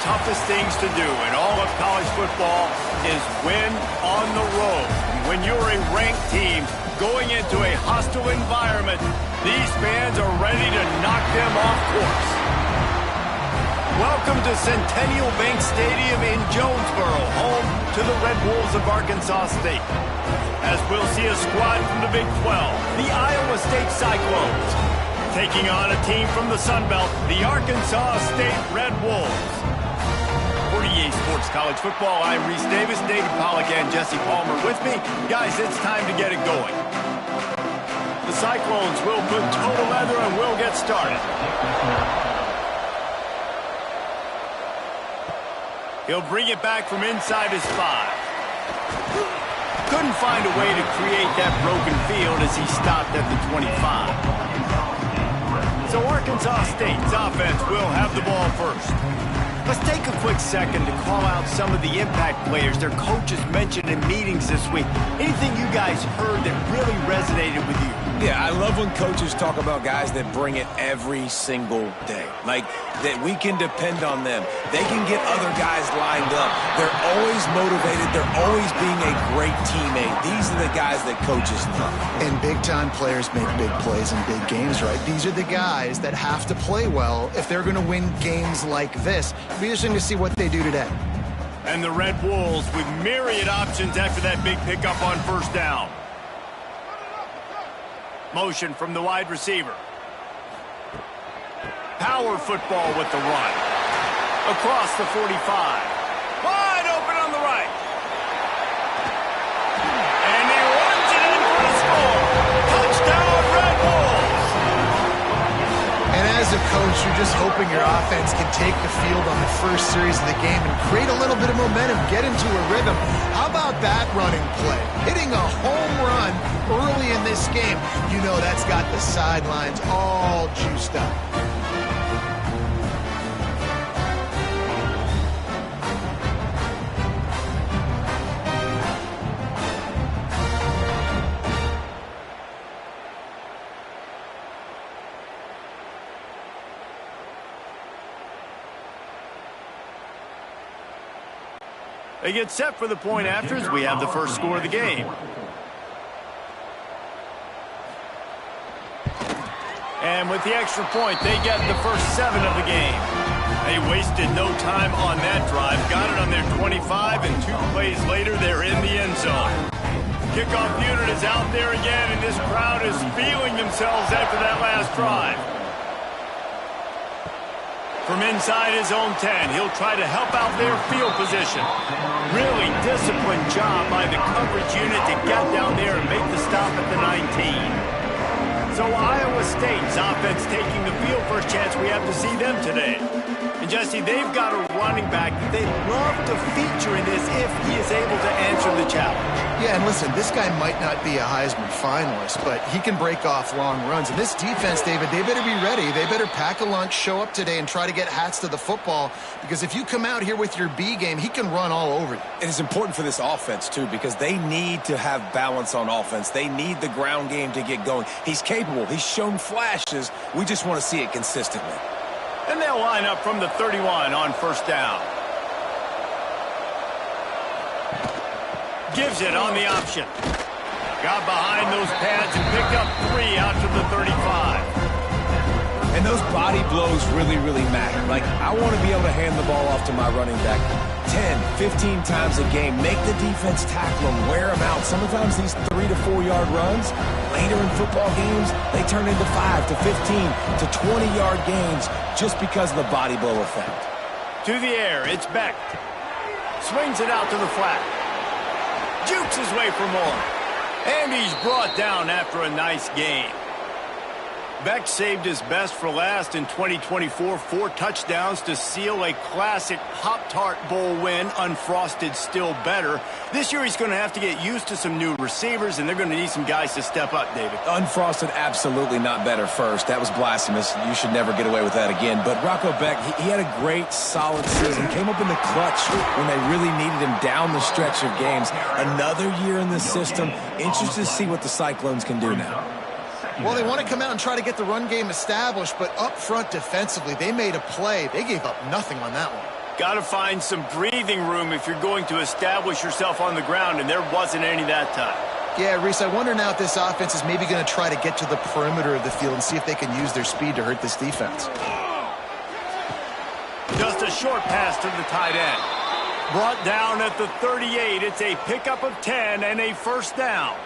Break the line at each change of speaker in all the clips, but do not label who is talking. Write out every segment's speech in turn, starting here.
toughest things to do in all of college football is win on the road. When you're a ranked team going into a hostile environment, these fans are ready to knock them off course. Welcome to Centennial Bank Stadium in Jonesboro, home to the Red Wolves of Arkansas State. As we'll see a squad from the Big 12, the Iowa State Cyclones, taking on a team from the Sun Belt, the Arkansas State Red Wolves. For EA Sports College Football, I'm Reese Davis, David Pollack, and Jesse Palmer with me. Guys, it's time to get it going. The Cyclones will put total leather and we'll get started. He'll bring it back from inside his 5. Couldn't find a way to create that broken field as he stopped at the 25. So Arkansas State's offense will have the ball first. Let's take a quick second to call out some of the impact players their coaches mentioned in meetings this week. Anything you guys heard that really resonated with you?
Yeah, I love when coaches talk about guys that bring it every single day. Like, that we can depend on them. They can get other guys lined up. They're always motivated. They're always being a great teammate. These are the guys that coaches love.
And big-time players make big plays in big games, right? These are the guys that have to play well if they're going to win games like this. It'll be interesting to see what they do today.
And the Red Wolves with myriad options after that big pickup on first down. Motion from the wide receiver. Power football with the run. Across the 45. Wide open on the right. And he runs it in for a score. Touchdown, Red Wolves.
And as a coach, you're just hoping your offense can take the field on the first series of the game and create a little bit of momentum, get into a rhythm. How about that running play? Hitting a home run early in this game. You know that's got the sidelines all juiced up.
They get set for the point after as we have the first score of the game. And with the extra point, they get the first 7 of the game. They wasted no time on that drive. Got it on their 25, and 2 plays later, they're in the end zone. Kickoff unit is out there again, and this crowd is feeling themselves after that last drive. From inside his own 10, he'll try to help out their field position. Really disciplined job by the coverage unit to get down there and make the stop at the 19. So Iowa State's offense taking the field. First chance we have to see them today. And Jesse, they've got a running back they'd love to feature in this if he is able to answer the challenge.
Yeah, and listen, this guy might not be a Heisman finalist, but he can break off long runs. And this defense, David, they better be ready. They better pack a lunch, show up today, and try to get hats to the football. Because if you come out here with your B game, he can run all over you.
It is important for this offense, too, because they need to have balance on offense. They need the ground game to get going. He's capable. He's shown flashes. We just want to see it consistently.
And they'll line up from the 31 on first down. Gives it on the option. Got behind those pads and picked up 3 out to the 35.
And those body blows really, really matter. Like, I want to be able to hand the ball off to my running back 10, 15 times a game. Make the defense tackle them, wear them out. Sometimes these 3 to 4 yard runs, later in football games, they turn into 5 to 15 to 20-yard gains just because of the body blow effect.
To the air, it's Beck. Swings it out to the flat. Jukes his way for more. And he's brought down after a nice game. Beck saved his best for last in 2024. 4 touchdowns to seal a classic Pop-Tart Bowl win. Unfrosted still better. This year he's going to have to get used to some new receivers, and they're going to need some guys to step up, David.
Unfrosted, absolutely not better first. That was blasphemous. You should never get away with that again. But Rocco Beck, he had a great, solid season. Came up in the clutch when they really needed him down the stretch of games. Another year in the system. Interested to see what the Cyclones can do now.
Well, they want to come out and try to get the run game established, but up front defensively, they made a play. They gave up nothing on that one.
Got to find some breathing room if you're going to establish yourself on the ground, and there wasn't any that time.
Yeah, Reese, I wonder now if this offense is maybe going to try to get to the perimeter of the field and see if they can use their speed to hurt this defense.
Just a short pass to the tight end. Brought down at the 38. It's a pickup of 10 and a first down.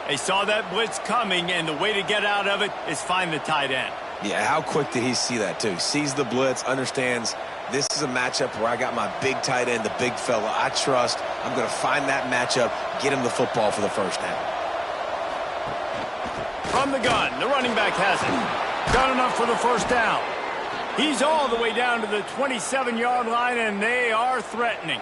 They saw that blitz coming, and the way to get out of it is find the tight end.
Yeah, how quick did he see that, too? Sees the blitz, understands this is a matchup where I got my big tight end, the big fella I trust. I'm going to find that matchup, get him the football for the first down.
From the gun, the running back has it. Got enough for the first down. He's all the way down to the 27-yard line, and they are threatening.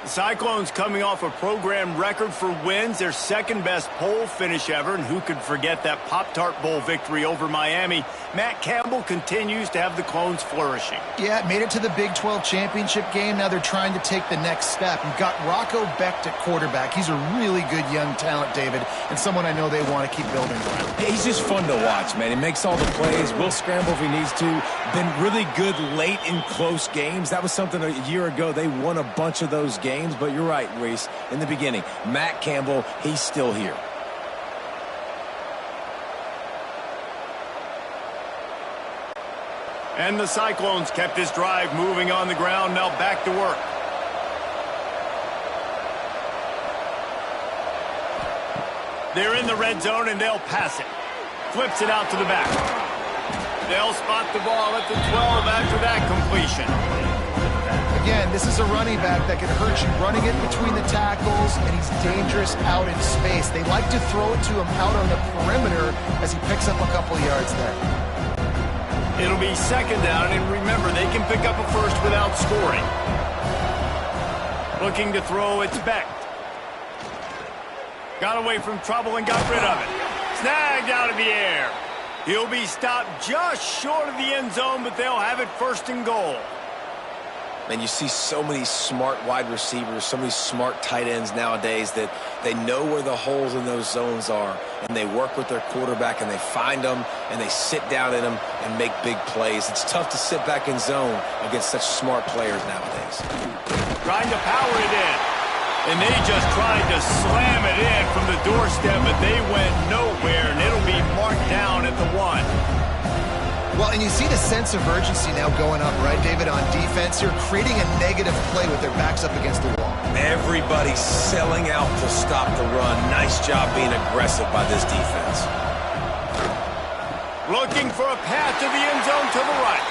The Cyclones coming off a program record for wins, their second-best poll finish ever, and who could forget that Pop-Tart Bowl victory over Miami? Matt Campbell continues to have the Clones flourishing.
Yeah, made it to the Big 12 championship game. Now they're trying to take the next step. You've got Rocco Becht at quarterback. He's a really good young talent, David, and someone I know they want to keep building around.
Yeah, he's just fun to watch, man. He makes all the plays, will scramble if he needs to. Been really good late in close games. That was something a year ago. They won a bunch of those games, but you're right, Reese, in the beginning. Matt Campbell, he's still here.
And the Cyclones kept this drive moving on the ground, now back to work. They're in the red zone, and they'll pass it. Flips it out to the back. They'll spot the ball at the 12 after that completion.
Again, this is a running back that can hurt you running it between the tackles, and he's dangerous out in space. They like to throw it to him out on the perimeter as he picks up a couple yards there.
It'll be second down, and remember, they can pick up a first without scoring. Looking to throw, it's Becht. Got away from trouble and got rid of it. Snagged out of the air. He'll be stopped just short of the end zone, but they'll have it first and goal.
And you see so many smart wide receivers, so many smart tight ends nowadays that they know where the holes in those zones are, and they work with their quarterback, and they find them, and they sit down in them and make big plays. It's tough to sit back in zone against such smart players nowadays.
Trying to power it in, and they just tried to slam it in from the doorstep, but they went nowhere, and it'll be marked down at the 1.
Well, and you see the sense of urgency now going up, right, David, on defense. You're creating a negative play with their backs up against the wall.
Everybody's selling out to stop the run. Nice job being aggressive by this defense.
Looking for a path to the end zone to the right.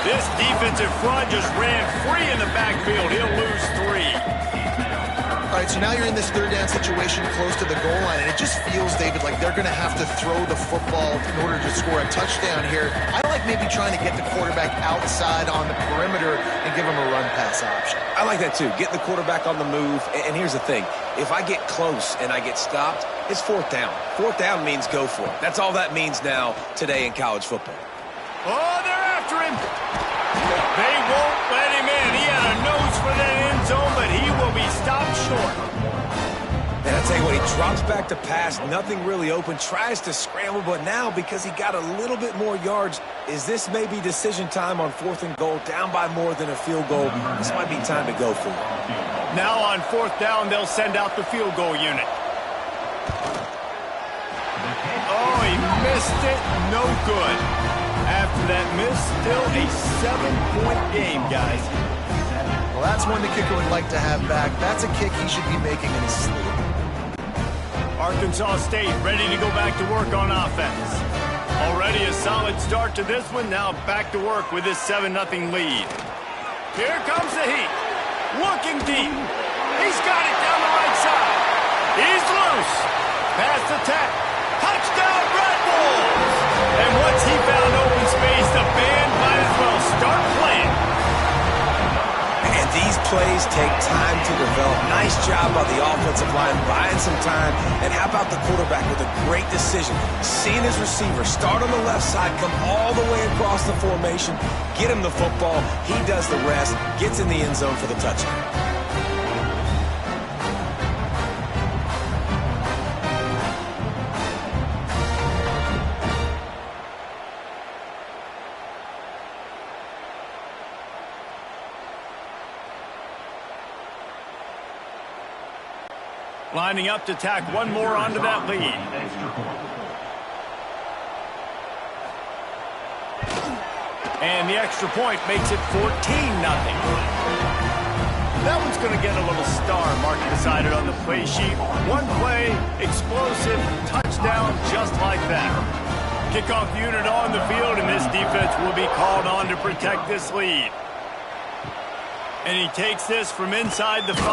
This defensive front just ran free in the backfield. He'll lose 3.
All right, so now you're in this third down situation close to the goal line, and it just feels, David, like they're going to have to throw the football in order to score a touchdown here. I like maybe trying to get the quarterback outside on the perimeter and give him a run-pass option.
I like that, too. Get the quarterback on the move. And here's the thing. If I get close and I get stopped, it's fourth down. Fourth down means go for it. That's all that means now today in college football.
Oh, they're after him. They won't let him in. He had a nose for that end zone, but he will be stopped short.
And I tell you what, he drops back to pass, nothing really open, tries to scramble, but now because he got a little bit more yards, is this maybe decision time on 4th and goal, down by more than a field goal? This might be time to go for it.
Now on 4th down, they'll send out the field goal unit. Oh, he missed it. No good. After that miss, still a 7-point game, guys.
Well, that's one the kicker would like to have back. That's a kick he should be making in his sleep.
Arkansas State ready to go back to work on offense. Already a solid start to this one. Now back to work with this 7-0 lead. Here comes the heat. Looking deep. He's got it down the right side. He's loose. Pass attack. Touchdown, Red Bulls! And once he found open space, the band might as well start playing.
And these plays take time to develop. Nice job by the offensive line, buying some time. And how about the quarterback with a great decision? Seeing his receiver start on the left side, come all the way across the formation, get him the football. He does the rest, gets in the end zone for the touchdown.
Lining up to tack one more onto that lead. And the extra point makes it 14-0. That one's going to get a little star mark beside it on the play sheet. One play, explosive, touchdown, just like that. Kickoff unit on the field, and this defense will be called on to protect this lead. And he takes this from inside the 5.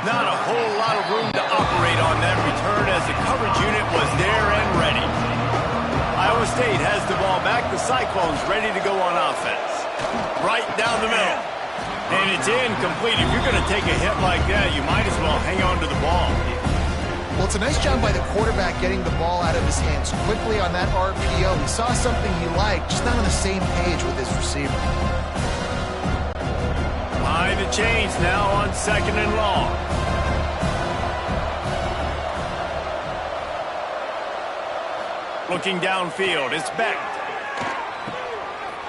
Not a whole lot of room to operate on that return as the coverage unit was there and ready. Iowa State has the ball back. The Cyclones ready to go on offense. Right down the middle. And it's incomplete. If you're going to take a hit like that, you might as well hang on to the ball.
Well, it's a nice job by the quarterback getting the ball out of his hands quickly on that RPO. He saw something he liked, just not on the same page with his receiver.
Behind the chains now on 2nd and long. Looking downfield, it's Beck.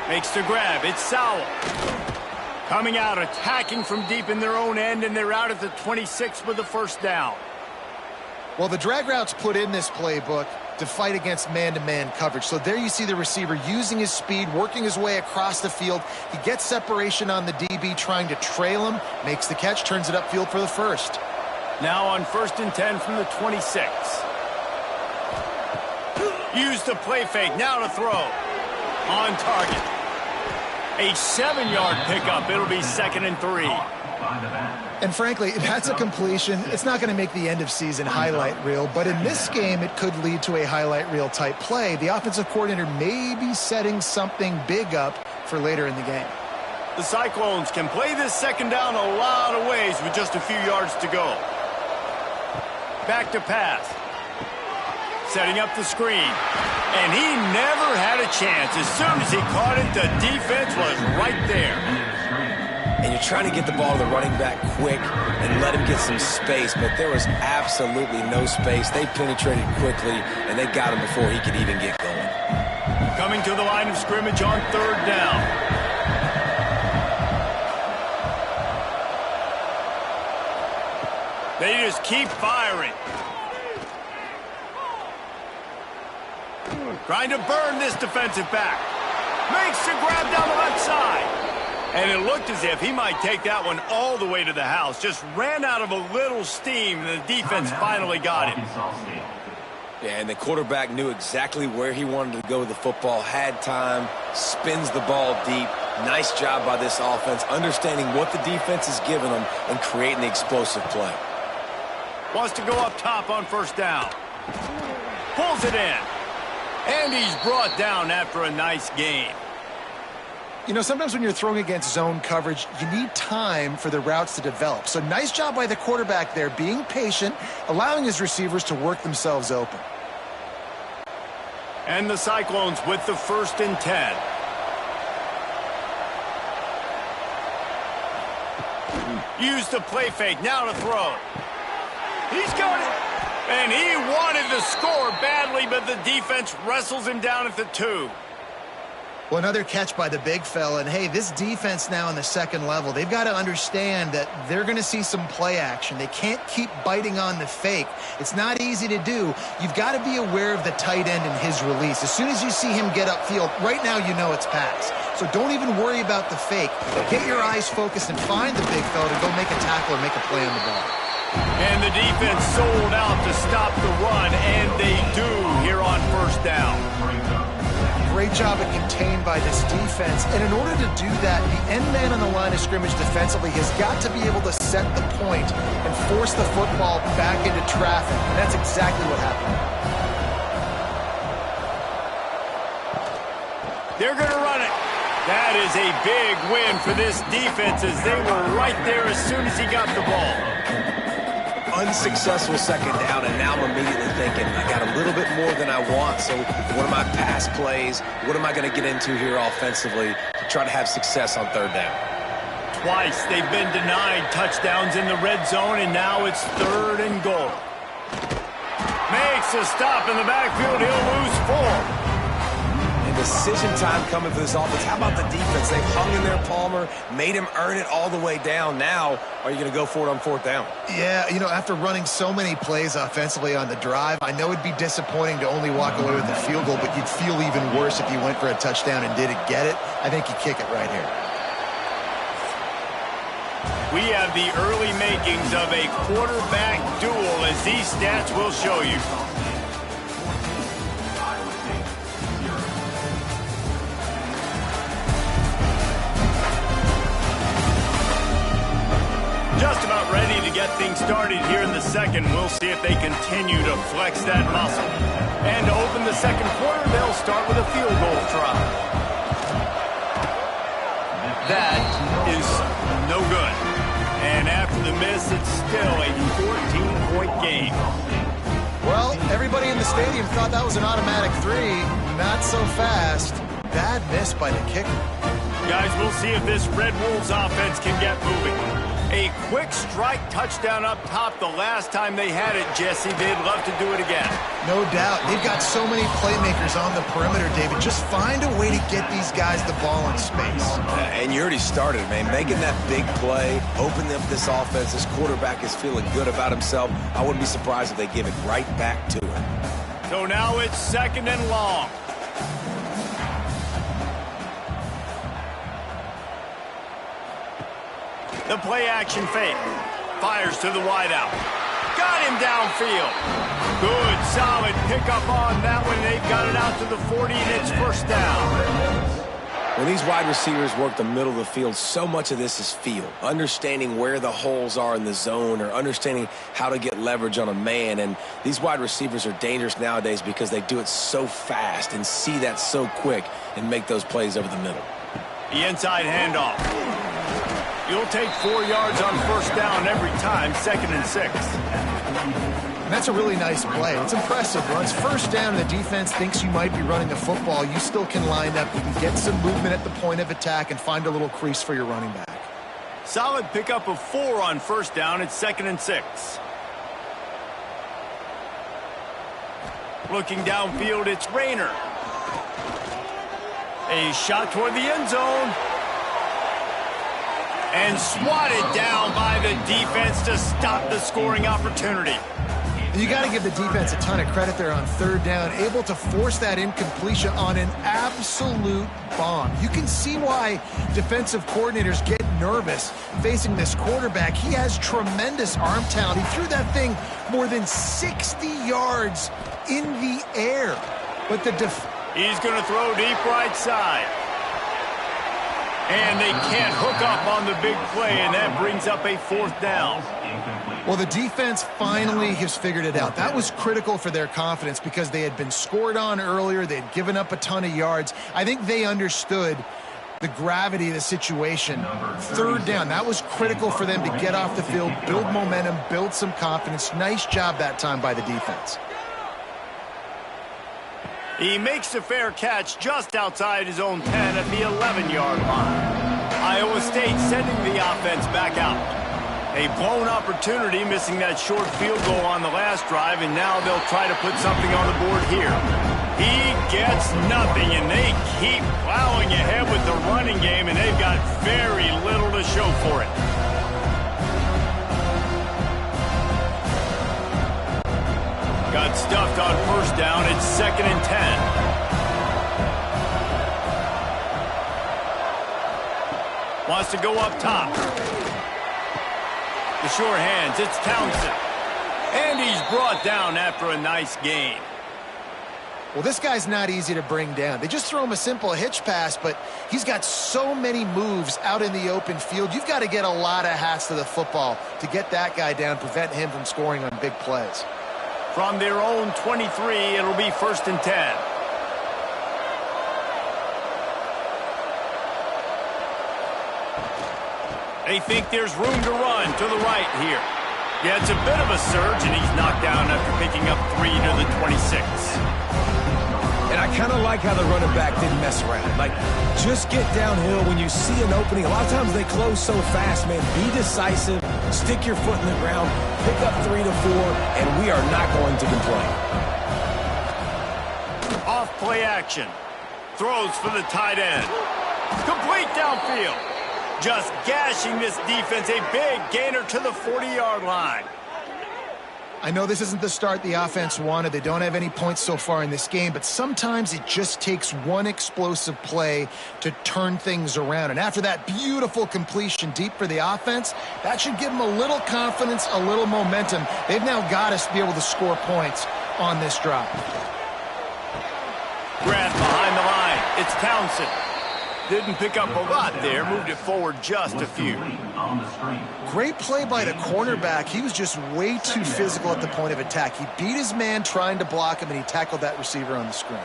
Makes the grab, it's Sowell. Coming out, attacking from deep in their own end, and they're out at the 26 with the first down.
Well, the drag route's put in this playbook to fight against man-to-man coverage. So there you see the receiver using his speed, working his way across the field. He gets separation on the DB, trying to trail him, makes the catch, turns it upfield for the first.
Now on 1st and 10 from the 26. Use the play fake, now to throw. On target. A 7-yard pickup. It'll be 2nd and 3.
And frankly, that's a completion. It's not going to make the end-of-season highlight reel, but in this game, it could lead to a highlight reel type play. The offensive coordinator may be setting something big up for later in the game.
The Cyclones can play this second down a lot of ways with just a few yards to go. Back to pass. Setting up the screen. And he never had a chance. As soon as he caught it, the defense was right there.
And you're trying to get the ball to the running back quick and let him get some space, but there was absolutely no space. They penetrated quickly, and they got him before he could even get going.
Coming to the line of scrimmage on 3rd down. They just keep firing. Trying to burn this defensive back. Makes the grab down the left side. And it looked as if he might take that one all the way to the house. Just ran out of a little steam, and the defense finally got him.
Yeah, and the quarterback knew exactly where he wanted to go with the football, had time, spins the ball deep. Nice job by this offense, understanding what the defense is giving them and creating the explosive play.
Wants to go up top on 1st down. Pulls it in. And he's brought down after a nice gain.
You know, sometimes when you're throwing against zone coverage, you need time for the routes to develop. So nice job by the quarterback there, being patient, allowing his receivers to work themselves open.
And the Cyclones with the 1st and 10. Use the play fake, now to throw. He's got it. And he wanted to score badly, but the defense wrestles him down at the 2.
Well, another catch by the big fella. And, hey, this defense now in the 2nd level, they've got to understand that they're going to see some play action. They can't keep biting on the fake. It's not easy to do. You've got to be aware of the tight end and his release. As soon as you see him get upfield, right now you know it's pass. So don't even worry about the fake. Get your eyes focused and find the big fella to go make a tackle or make a play on the ball.
And the defense sold out to stop the run, and they do here on 1st down.
Great job at contained by this defense. And in order to do that, the end man on the line of scrimmage defensively has got to be able to set the point and force the football back into traffic. And that's exactly what happened.
They're going to run it. That is a big win for this defense as they were right there as soon as he got the ball.
Unsuccessful 2nd down, and now I'm immediately thinking, I got a little bit more than I want, so what are my pass plays? What am I going to get into here offensively to try to have success on 3rd down?
Twice they've been denied touchdowns in the red zone, and now it's 3rd and goal. Makes a stop in the backfield. He'll lose 4.
And Decision time coming for this offense. How about the defense? They've hung in there, Palmer, made him earn it all the way down. Now, are you going to go for it on fourth down?
Yeah, you know, after running so many plays offensively on the drive, I know it'd be disappointing to only walk away with a field goal, but you'd feel even worse if you went for a touchdown and didn't get it. I think you kick it right here.
We have the early makings of a quarterback duel, as these stats will show you. Just about ready to get things started here in the second. We'll see if they continue to flex that muscle. And to open the second quarter, they'll start with a field goal try. That is no good. And after the miss, it's still a 14-point game.
Well, everybody in the stadium thought that was an automatic 3. Not so fast. Bad miss by the kicker.
Guys, we'll see if this Red Wolves offense can get moving. A quick strike touchdown up top the last time they had it, Jesse. They'd love to do it again.
No doubt. They've got so many playmakers on the perimeter, David. Just find a way to get these guys the ball in space.
And you already started, man. Making that big play, opening up this offense. This quarterback is feeling good about himself. I wouldn't be surprised if they give it right back to him.
So now it's second and long. The play-action fake. Fires to the wideout. Got him downfield. Good, solid pickup on that one. They've got it out to the 40, and it's first down.
When these wide receivers work the middle of the field, so much of this is feel. Understanding where the holes are in the zone or understanding how to get leverage on a man. And these wide receivers are dangerous nowadays because they do it so fast and see that so quick and make those plays over the middle.
The inside handoff. You'll take 4 yards on first down every time, 2nd and 6.
And that's a really nice play. It's impressive. Once first down, the defense thinks you might be running the football. You still can line up. You can get some movement at the point of attack and find a little crease for your running back.
Solid pickup of 4 on first down. It's 2nd and 6. Looking downfield, it's Rayner. A shot toward the end zone. And swatted down by the defense to stop the scoring opportunity.
You got to give the defense a ton of credit there on third down, able to force that incompletion on an absolute bomb. You can see why defensive coordinators get nervous facing this quarterback. He has tremendous arm talent. He threw that thing more than 60 yards in the air. But
he's going to throw deep right side. And they can't hook up on the big play, and that brings up a 4th down.
Well, the defense finally has figured it out. That was critical for their confidence because they had been scored on earlier. They had given up a ton of yards. I think they understood the gravity of the situation. Third down, that was critical for them to get off the field, build momentum, build some confidence. Nice job that time by the defense.
He makes a fair catch just outside his own 10 at the 11-yard line. Iowa State sending the offense back out. A blown opportunity, missing that short field goal on the last drive, and now they'll try to put something on the board here. He gets nothing, and they keep plowing ahead with the running game, and they've got very little to show for it. Got stuffed on first down. It's 2nd and 10. Wants to go up top. The sure hands. It's Townsend. And he's brought down after a nice gain.
Well, this guy's not easy to bring down. They just throw him a simple hitch pass, but he's got so many moves out in the open field. You've got to get a lot of hats to the football to get that guy down, prevent him from scoring on big plays.
From their own 23, it'll be 1st and 10. They think there's room to run to the right here. Yeah, it's a bit of a surge, and he's knocked down after picking up 3 to the 26.
And I kind of like how the running back didn't mess around. Like, just get downhill when you see an opening. A lot of times they close so fast, man. Be decisive, stick your foot in the ground, pick up 3 to 4, and we are not going to complain.
Off play action. Throws for the tight end. Complete downfield. Just gashing this defense. A big gainer to the 40-yard line.
I know this isn't the start the offense wanted. They don't have any points so far in this game, but sometimes it just takes one explosive play to turn things around. And after that beautiful completion deep for the offense, that should give them a little confidence, a little momentum. They've now got us to be able to score points on this drive.
Grab behind the line. It's Townsend. Didn't pick up a lot there. Moved it forward just a few.
Great play by the cornerback. He was just way too physical at the point of attack. He beat his man trying to block him, and he tackled that receiver on the screen.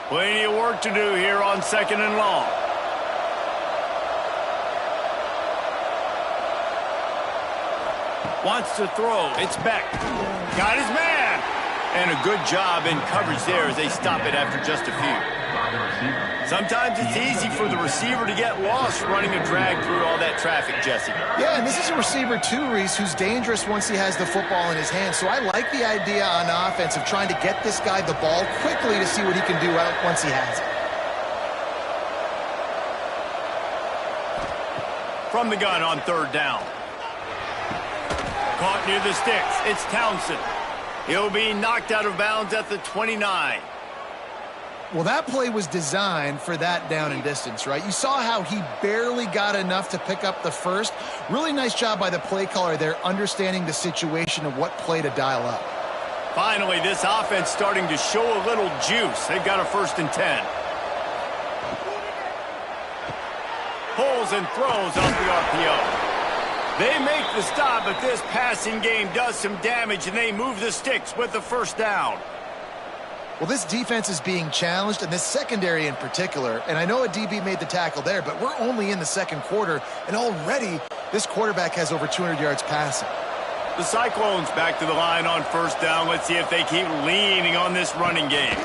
Plenty of work to do here on 2nd and long. Wants to throw. It's Beck. Got his man. And a good job in coverage there as they stop it after just a few. Sometimes it's easy for the receiver to get lost running a drag through all that traffic, Jesse.
Yeah, and this is a receiver too, Reese, who's dangerous once he has the football in his hands. So I like the idea on offense of trying to get this guy the ball quickly to see what he can do once he has it.
From the gun on 3rd down. Caught near the sticks. It's Townsend. He'll be knocked out of bounds at the 29.
Well, that play was designed for that down and distance, right? You saw how he barely got enough to pick up the first. Really nice job by the play caller there, understanding the situation of what play to dial up.
Finally, this offense starting to show a little juice. They've got a 1st and 10. Pulls and throws off the RPO. They make the stop, but this passing game does some damage, and they move the sticks with the 1st down.
Well, this defense is being challenged, and this secondary in particular. And I know a DB made the tackle there, but we're only in the 2nd quarter, and already this quarterback has over 200 yards passing.
The Cyclones back to the line on 1st down. Let's see if they keep leaning on this running game.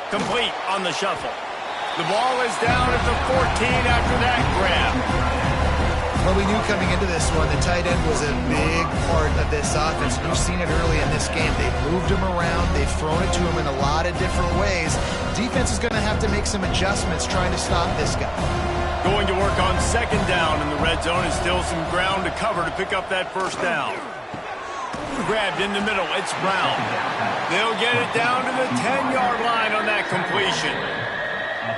Complete on the shuffle. The ball is down at the 14 after that grab.
Well, we knew coming into this one, the tight end was a big part of this offense. You've seen it early in this game. They've moved him around. They've thrown it to him in a lot of different ways. Defense is going to have to make some adjustments trying to stop this guy.
Going to work on 2nd down in the red zone, and still some ground to cover to pick up that 1st down. Grabbed in the middle. It's Brown. They'll get it down to the 10-yard line on that completion.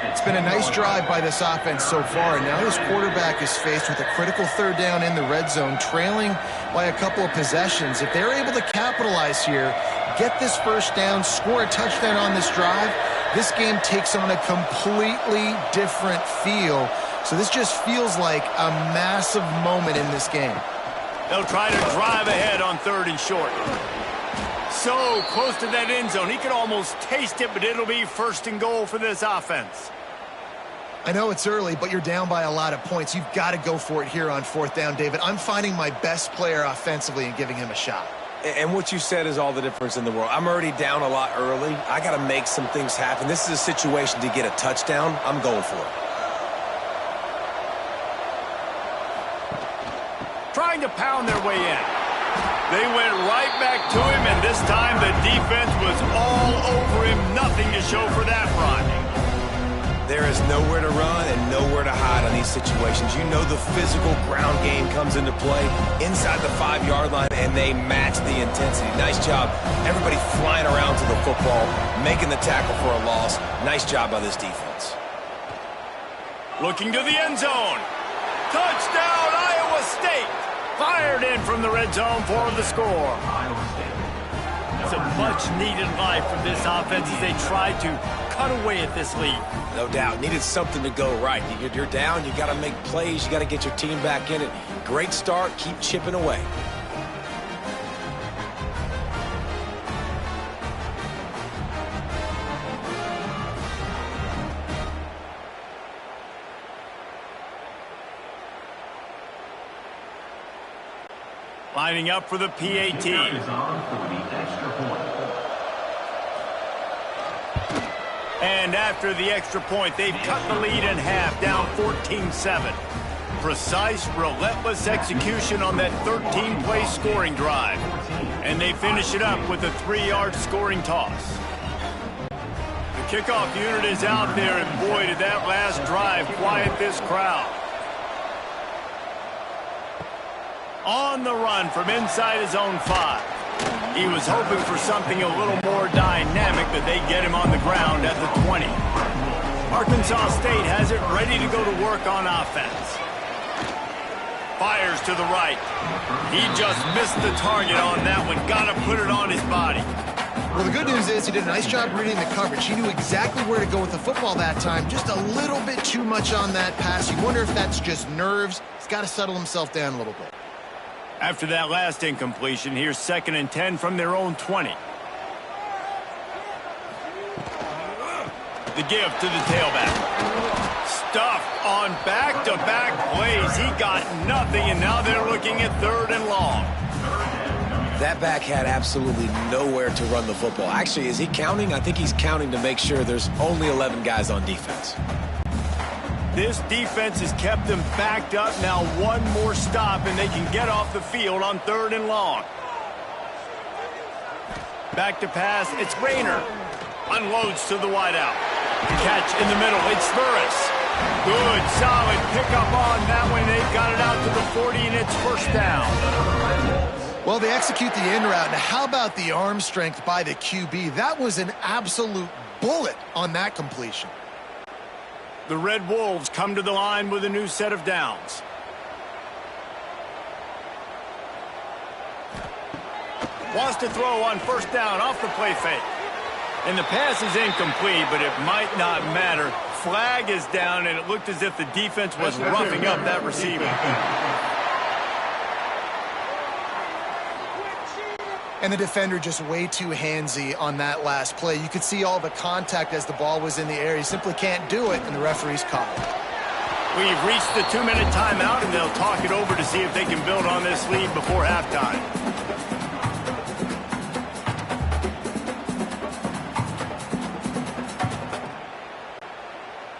It's been a nice drive by this offense so far, and now this quarterback is faced with a critical 3rd down in the red zone, trailing by a couple of possessions. If they're able to capitalize here, get this 1st down, score a touchdown on this drive, this game takes on a completely different feel. So this just feels like a massive moment in this game.
They'll try to drive ahead on 3rd and short. So close to that end zone. He could almost taste it, but it'll be 1st and goal for this offense.
I know it's early, but you're down by a lot of points. You've got to go for it here on 4th down, David. I'm finding my best player offensively and giving him a shot.
And what you said is all the difference in the world. I'm already down a lot early. I got to make some things happen. This is a situation to get a touchdown. I'm going for it.
Trying to pound their way in. They went right back to him, and this time the defense was all over him. Nothing to show for that run.
There is nowhere to run and nowhere to hide on these situations. You know the physical ground game comes into play inside the 5-yard line, and they match the intensity. Nice job. Everybody flying around to the football, making the tackle for a loss. Nice job by this defense.
Looking to the end zone. Touchdown, Iowa State. Fired in from the red zone for the score. It's a much-needed life for this offense as they try to cut away at this lead.
No doubt. Needed something to go right. You're down. You got to make plays. You got to get your team back in it. Great start. Keep chipping away.
Lining up for the PAT. And after the extra point, they've cut the lead in half, down 14-7. Precise, relentless execution on that 13-play scoring drive. And they finish it up with a 3-yard scoring toss. Kickoff unit is out there, and boy, did that last drive quiet this crowd. On the run from inside his own 5. He was hoping for something a little more dynamic, but they get him on the ground at the 20. Arkansas State has it ready to go to work on offense. Fires to the right. He just missed the target on that one. Got to put it on his body.
Well, the good news is he did a nice job reading the coverage. He knew exactly where to go with the football that time. Just a little bit too much on that pass. You wonder if that's just nerves. He's got to settle himself down a little bit.
After that last incompletion, here's 2nd and 10 from their own 20. The give to the tailback. Stuffed on back-to-back plays. He got nothing, and now they're looking at 3rd and long.
That back had absolutely nowhere to run the football. Actually, is he counting? I think he's counting to make sure there's only 11 guys on defense.
This defense has kept them backed up. Now one more stop, and they can get off the field on 3rd and long. Back to pass. It's Rayner. Unloads to the wideout. Catch in the middle. It's Burris. Good, solid pickup on that one. They've got it out to the 40, and it's 1st down.
Well, they execute the in route. Now, how about the arm strength by the QB? That was an absolute bullet on that completion.
The Red Wolves come to the line with a new set of downs. Wants to throw on 1st down off the play fake. And the pass is incomplete, but it might not matter. Flag is down, and it looked as if the defense was roughing up that receiver.
And the defender just way too handsy on that last play. You could see all the contact as the ball was in the air. He simply can't do it, and the referee's caught it.
We've reached the 2-minute timeout, and they'll talk it over to see if they can build on this lead before halftime.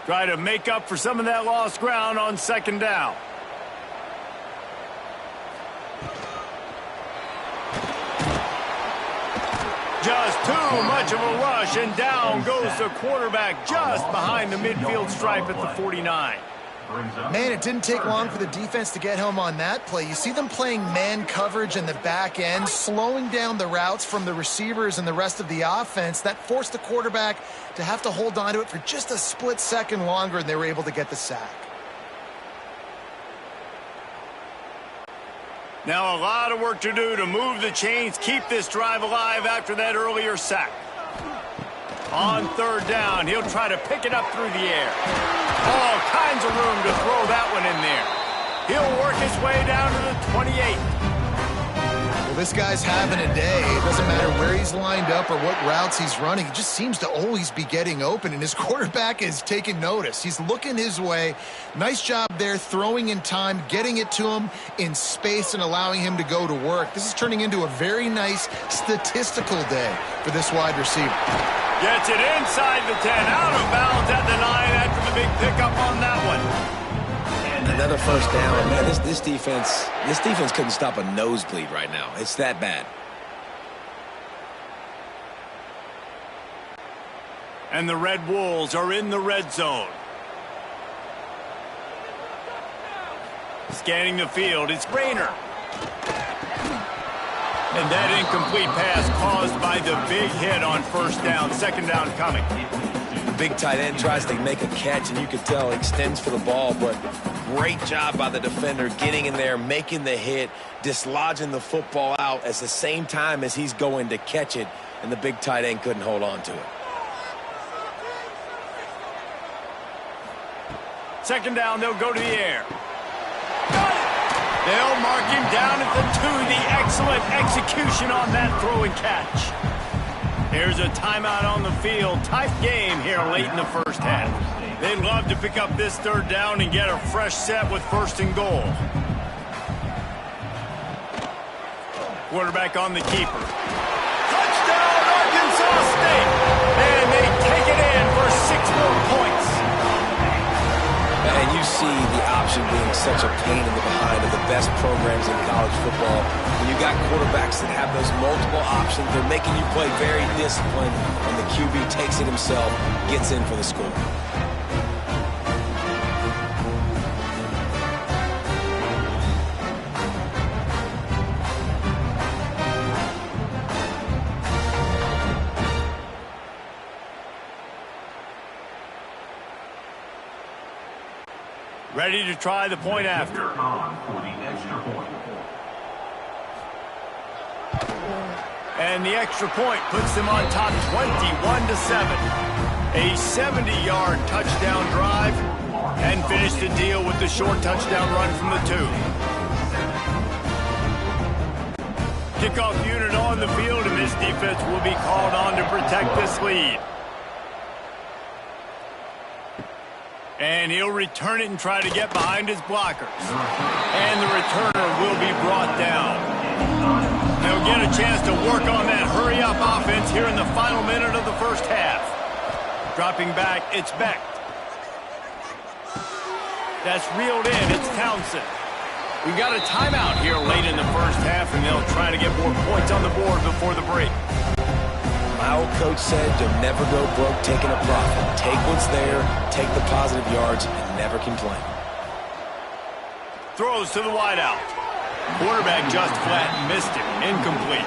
Try to make up for some of that lost ground on 2nd down. Just too much of a rush, and down goes the quarterback just behind the midfield stripe at the 49.
Man, it didn't take long for the defense to get home on that play. You see them playing man coverage in the back end, slowing down the routes from the receivers and the rest of the offense. That forced the quarterback to have to hold on to it for just a split second longer, and they were able to get the sack.
Now a lot of work to do to move the chains, keep this drive alive after that earlier sack. On 3rd down, he'll try to pick it up through the air. All kinds of room to throw that one in there. He'll work his way down to the 28.
Well, this guy's having a day. It doesn't matter where he's lined up or what routes he's running. He just seems to always be getting open, and his quarterback is taking notice. He's looking his way. Nice job there, throwing in time, getting it to him in space and allowing him to go to work. This is turning into a very nice statistical day for this wide receiver.
Gets it inside the 10, out of bounds at the 9 after the big pickup on that one.
Another 1st down. Man, this defense couldn't stop a nosebleed right now. It's that bad.
And the Red Wolves are in the red zone. Scanning the field, it's Rayner. And that incomplete pass caused by the big hit on 1st down. 2nd down coming.
The big tight end tries to make a catch, and you can tell extends for the ball, but great job by the defender getting in there, making the hit, dislodging the football out at the same time as he's going to catch it, and the big tight end couldn't hold on to it.
2nd down, they'll go to the air. Got it! They'll mark him down at the 2. The excellent execution on that throw and catch. There's a timeout on the field. Tight game here late in the 1st half. They'd love to pick up this 3rd down and get a fresh set with 1st and goal. Quarterback on the keeper. Touchdown, Arkansas State! And they take it in for 6 more points.
And you see the option interception being such a pain in the behind of the best programs in college football. When you got quarterbacks that have those multiple options, they're making you play very disciplined, and the QB takes it himself, gets in for the score.
Ready to try the point after. And the extra point puts them on top 21-7. A 70-yard touchdown drive and finish the deal with the short touchdown run from the 2. Kickoff unit on the field, and this defense will be called on to protect this lead. And he'll return it and try to get behind his blockers. And the returner will be brought down. They'll get a chance to work on that hurry-up offense here in the final minute of the first half. Dropping back, it's Beck. That's reeled in, it's Townsend. We've got a timeout here late in the first half, and they'll try to get more points on the board before the break.
My old coach said you'll never go broke taking a profit. Take what's there, take the positive yards, and never complain.
Throws to the wideout. Quarterback just flat missed it. Incomplete.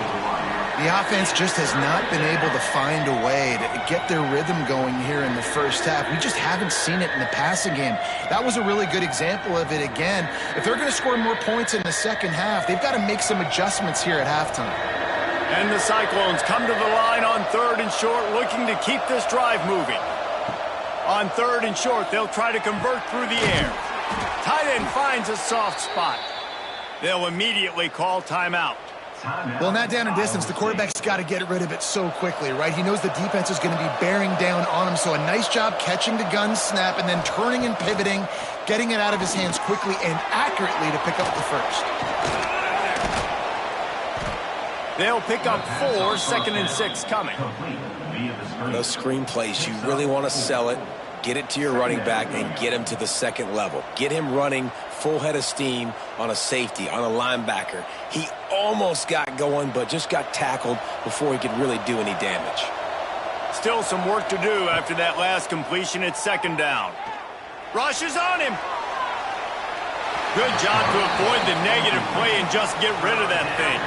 The offense just has not been able to find a way to get their rhythm going here in the first half. We just haven't seen it in the passing game. That was a really good example of it again. If they're going to score more points in the second half, they've got to make some adjustments here at halftime.
And the Cyclones come to the line on 3rd and short, looking to keep this drive moving. On 3rd and short, they'll try to convert through the air. Tight end finds a soft spot. They'll immediately call timeout.
Well, not down in distance. The quarterback's got to get rid of it so quickly, right? He knows the defense is going to be bearing down on him, so a nice job catching the gun snap and then turning and pivoting, getting it out of his hands quickly and accurately to pick up the first.
They'll pick up 4, 2nd and 6 coming.
Those screen plays, you really want to sell it, get it to your running back, and get him to the second level. Get him running full head of steam on a safety, on a linebacker. He almost got going, but just got tackled before he could really do any damage.
Still some work to do after that last completion at 2nd down. Rush is on him. Good job to avoid the negative play and just get rid of that thing.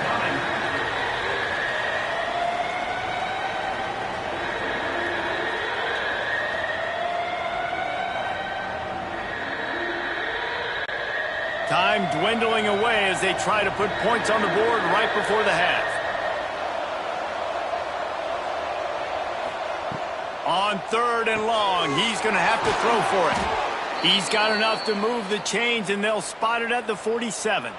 Time dwindling away as they try to put points on the board right before the half. On 3rd and long, he's going to have to throw for it. He's got enough to move the chains, and they'll spot it at the 47.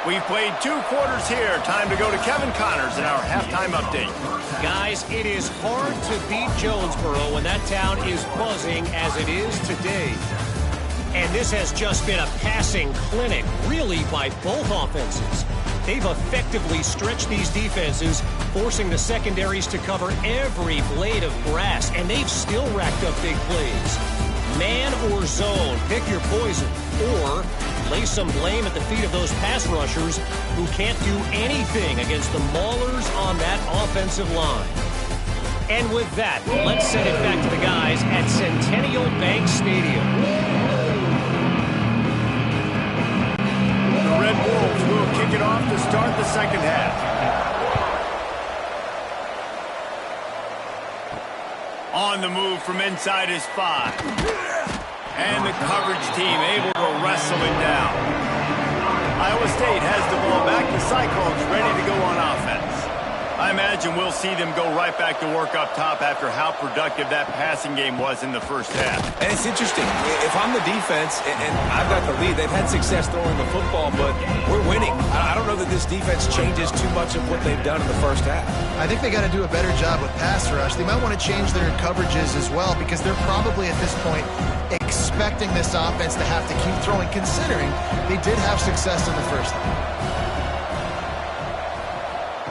We've played 2 quarters here. Time to go to Kevin Connors in our halftime update.
Guys, it is hard to beat Jonesboro when that town is buzzing as it is today. And this has just been a passing clinic, really, by both offenses. They've effectively stretched these defenses, forcing the secondaries to cover every blade of grass, and they've still racked up big plays. Man or zone, pick your poison, or lay some blame at the feet of those pass rushers who can't do anything against the maulers on that offensive line. And with that, let's send it back to the guys at Centennial Bank Stadium.
The Red Wolves will kick it off to start the second half. On the move from inside his 5. And the coverage team able to wrestle it down. Iowa State has the ball back. The Cyclones ready to go on offense. I imagine we'll see them go right back to work up top after how productive that passing game was in the first half.
And it's interesting. If I'm the defense and I've got the lead, they've had success throwing the football, but we're winning. I don't know know that this defense changes too much of what they've done in the first half.
I think they got to do a better job with pass rush. They might want to change their coverages as well because they're probably at this point expecting this offense to have to keep throwing, considering they did have success in the first half.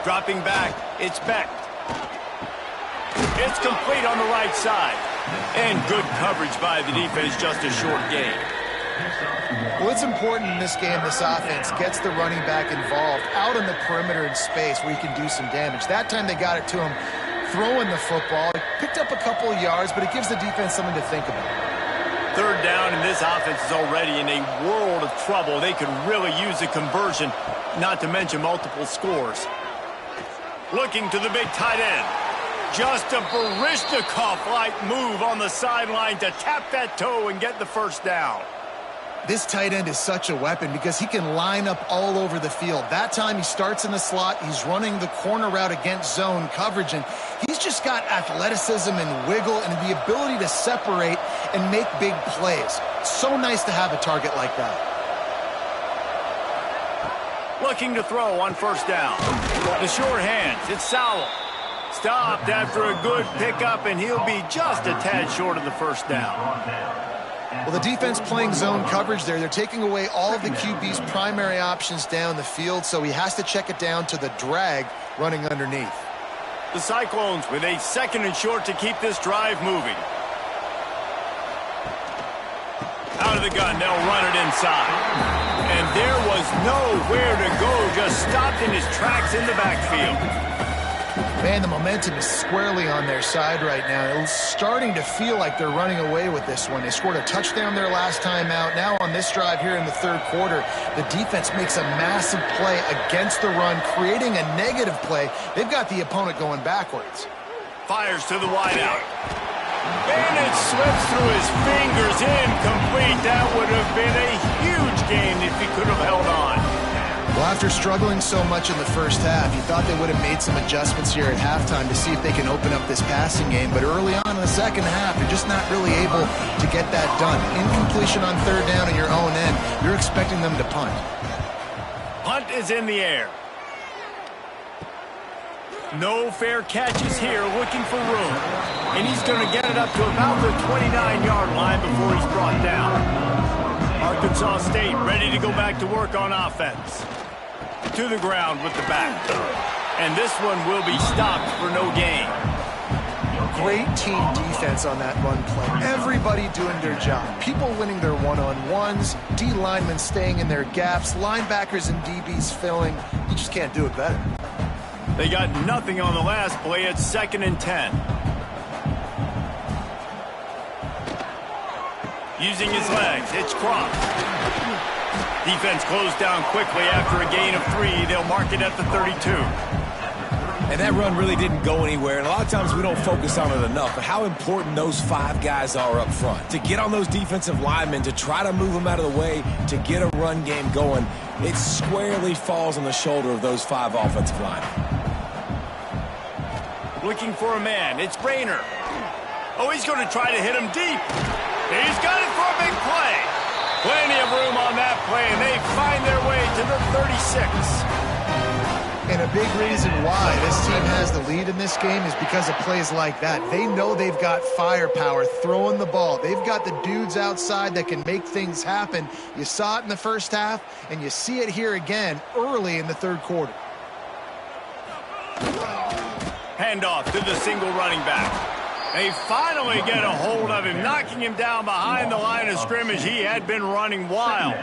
Dropping back, it's Beck. It's complete on the right side. And good coverage by the defense, just a short gain.
Well, it's important in this game this offense gets the running back involved out on the perimeter in space where he can do some damage. That time they got it to him throwing the football. It picked up a couple of yards, but it gives the defense something to think about.
Third down, and this offense is already in a world of trouble. They could really use a conversion, not to mention multiple scores. Looking to the big tight end. Just a Baryshnikov-like move on the sideline to tap that toe and get the first down.
This tight end is such a weapon because he can line up all over the field. That time he starts in the slot. He's running the corner route against zone coverage, and he's just got athleticism and wiggle and the ability to separate and make big plays. So nice to have a target like that.
Looking to throw on first down. The short hands, it's Sowell. Stopped after a good pickup, and he'll be just a tad short of the first down.
Well, the defense playing zone coverage there. They're taking away all of the QB's primary options down the field, so he has to check it down to the drag running underneath.
The Cyclones with a second and short to keep this drive moving. Out of the gun, they'll run it inside. And there was nowhere to go, just stopped in his tracks in the backfield.
Man, the momentum is squarely on their side right now. It's starting to feel like they're running away with this one. They scored a touchdown their last time out. Now on this drive here in the third quarter, the defense makes a massive play against the run, creating a negative play. They've got the opponent going backwards.
Fires to the wideout. And it slips through his fingers, incomplete. That would have been a huge gain if he could have held on.
Well, after struggling so much in the first half, you thought they would have made some adjustments here at halftime to see if they can open up this passing game. But early on in the second half, you're just not really able to get that done. Incompletion on third down in your own end, you're expecting them to punt.
Punt is in the air. No fair catches here, looking for room. And he's going to get it up to about the 29-yard line before he's brought down. Arkansas State ready to go back to work on offense. To the ground with the back. And this one will be stopped for no gain.
Great team defense on that run play. Everybody doing their job. People winning their one-on-ones, D linemen staying in their gaps, linebackers and DBs filling. You just can't do it better.
They got nothing on the last play. It's 2nd and 10. Using his legs, it's Crump. Defense closed down quickly after a gain of 3. They'll mark it at the 32.
And that run really didn't go anywhere. And a lot of times we don't focus on it enough, but how important those 5 guys are up front. To get on those defensive linemen, to try to move them out of the way, to get a run game going, it squarely falls on the shoulder of those 5 offensive linemen.
Looking for a man, it's Rayner. Oh, he's going to try to hit him deep. He's got it for a big play. Plenty of room on that play, and they find their way to the 36.
And a big reason why this team has the lead in this game is because of plays like that. They know they've got firepower throwing the ball. They've got the dudes outside that can make things happen. You saw it in the first half, and you see it here again early in the third quarter.
Handoff to the single running back. They finally get a hold of him, knocking him down behind the line of scrimmage. He had been running wild.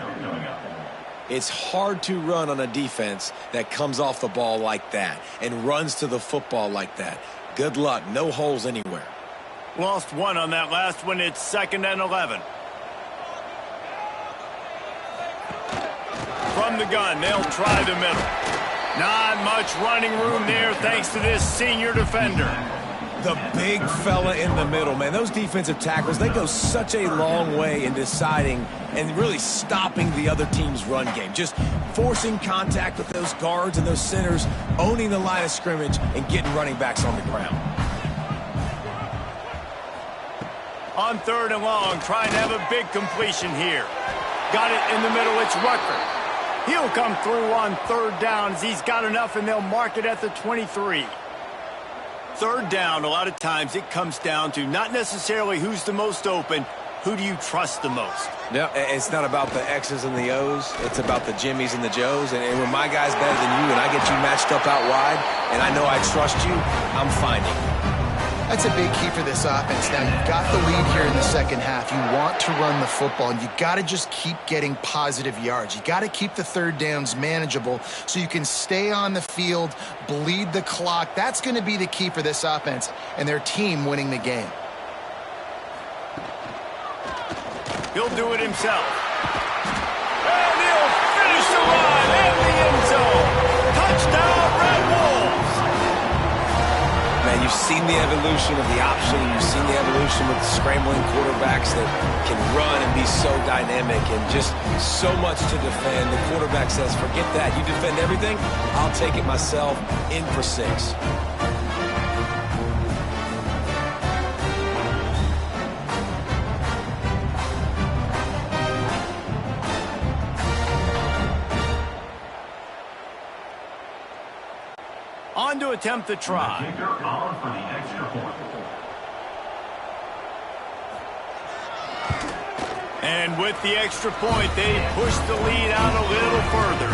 It's hard to run on a defense that comes off the ball like that and runs to the football like that. Good luck. No holes anywhere.
Lost 1 on that last one. It's 2nd and 11. From the gun, they'll try the middle. Not much running room there thanks to this senior defender.
The big fella in the middle, man. Those defensive tackles, they go such a long way in deciding and really stopping the other team's run game. Just forcing contact with those guards and those centers, owning the line of scrimmage, and getting running backs on the ground.
On 3rd and long, trying to have a big completion here. Got it in the middle, it's Rucker. He'll come through on third down as he's got enough, and they'll mark it at the 23. Third down, a lot of times it comes down to not necessarily who's the most open, who do you trust the most?
No, it's not about the X's and the O's. It's about the Jimmies and the Joes. And when my guy's better than you and I get you matched up out wide and I know I trust you, I'm finding.
That's a big key for this offense. Now, you've got the lead here in the second half. You want to run the football, and you got to just keep getting positive yards. You got to keep the third downs manageable so you can stay on the field, bleed the clock. That's going to be the key for this offense and their team winning the game.
He'll do it himself. And he'll finish the run in the end zone. Touchdown, Red Wolves.
Man, you've seen the evolution of the option. You've seen the evolution with scrambling quarterbacks that can run and be so dynamic and just so much to defend. The quarterback says, forget that. You defend everything, I'll take it myself. In for 6.
On to attempt the try. And with the extra point, they pushed the lead out a little further.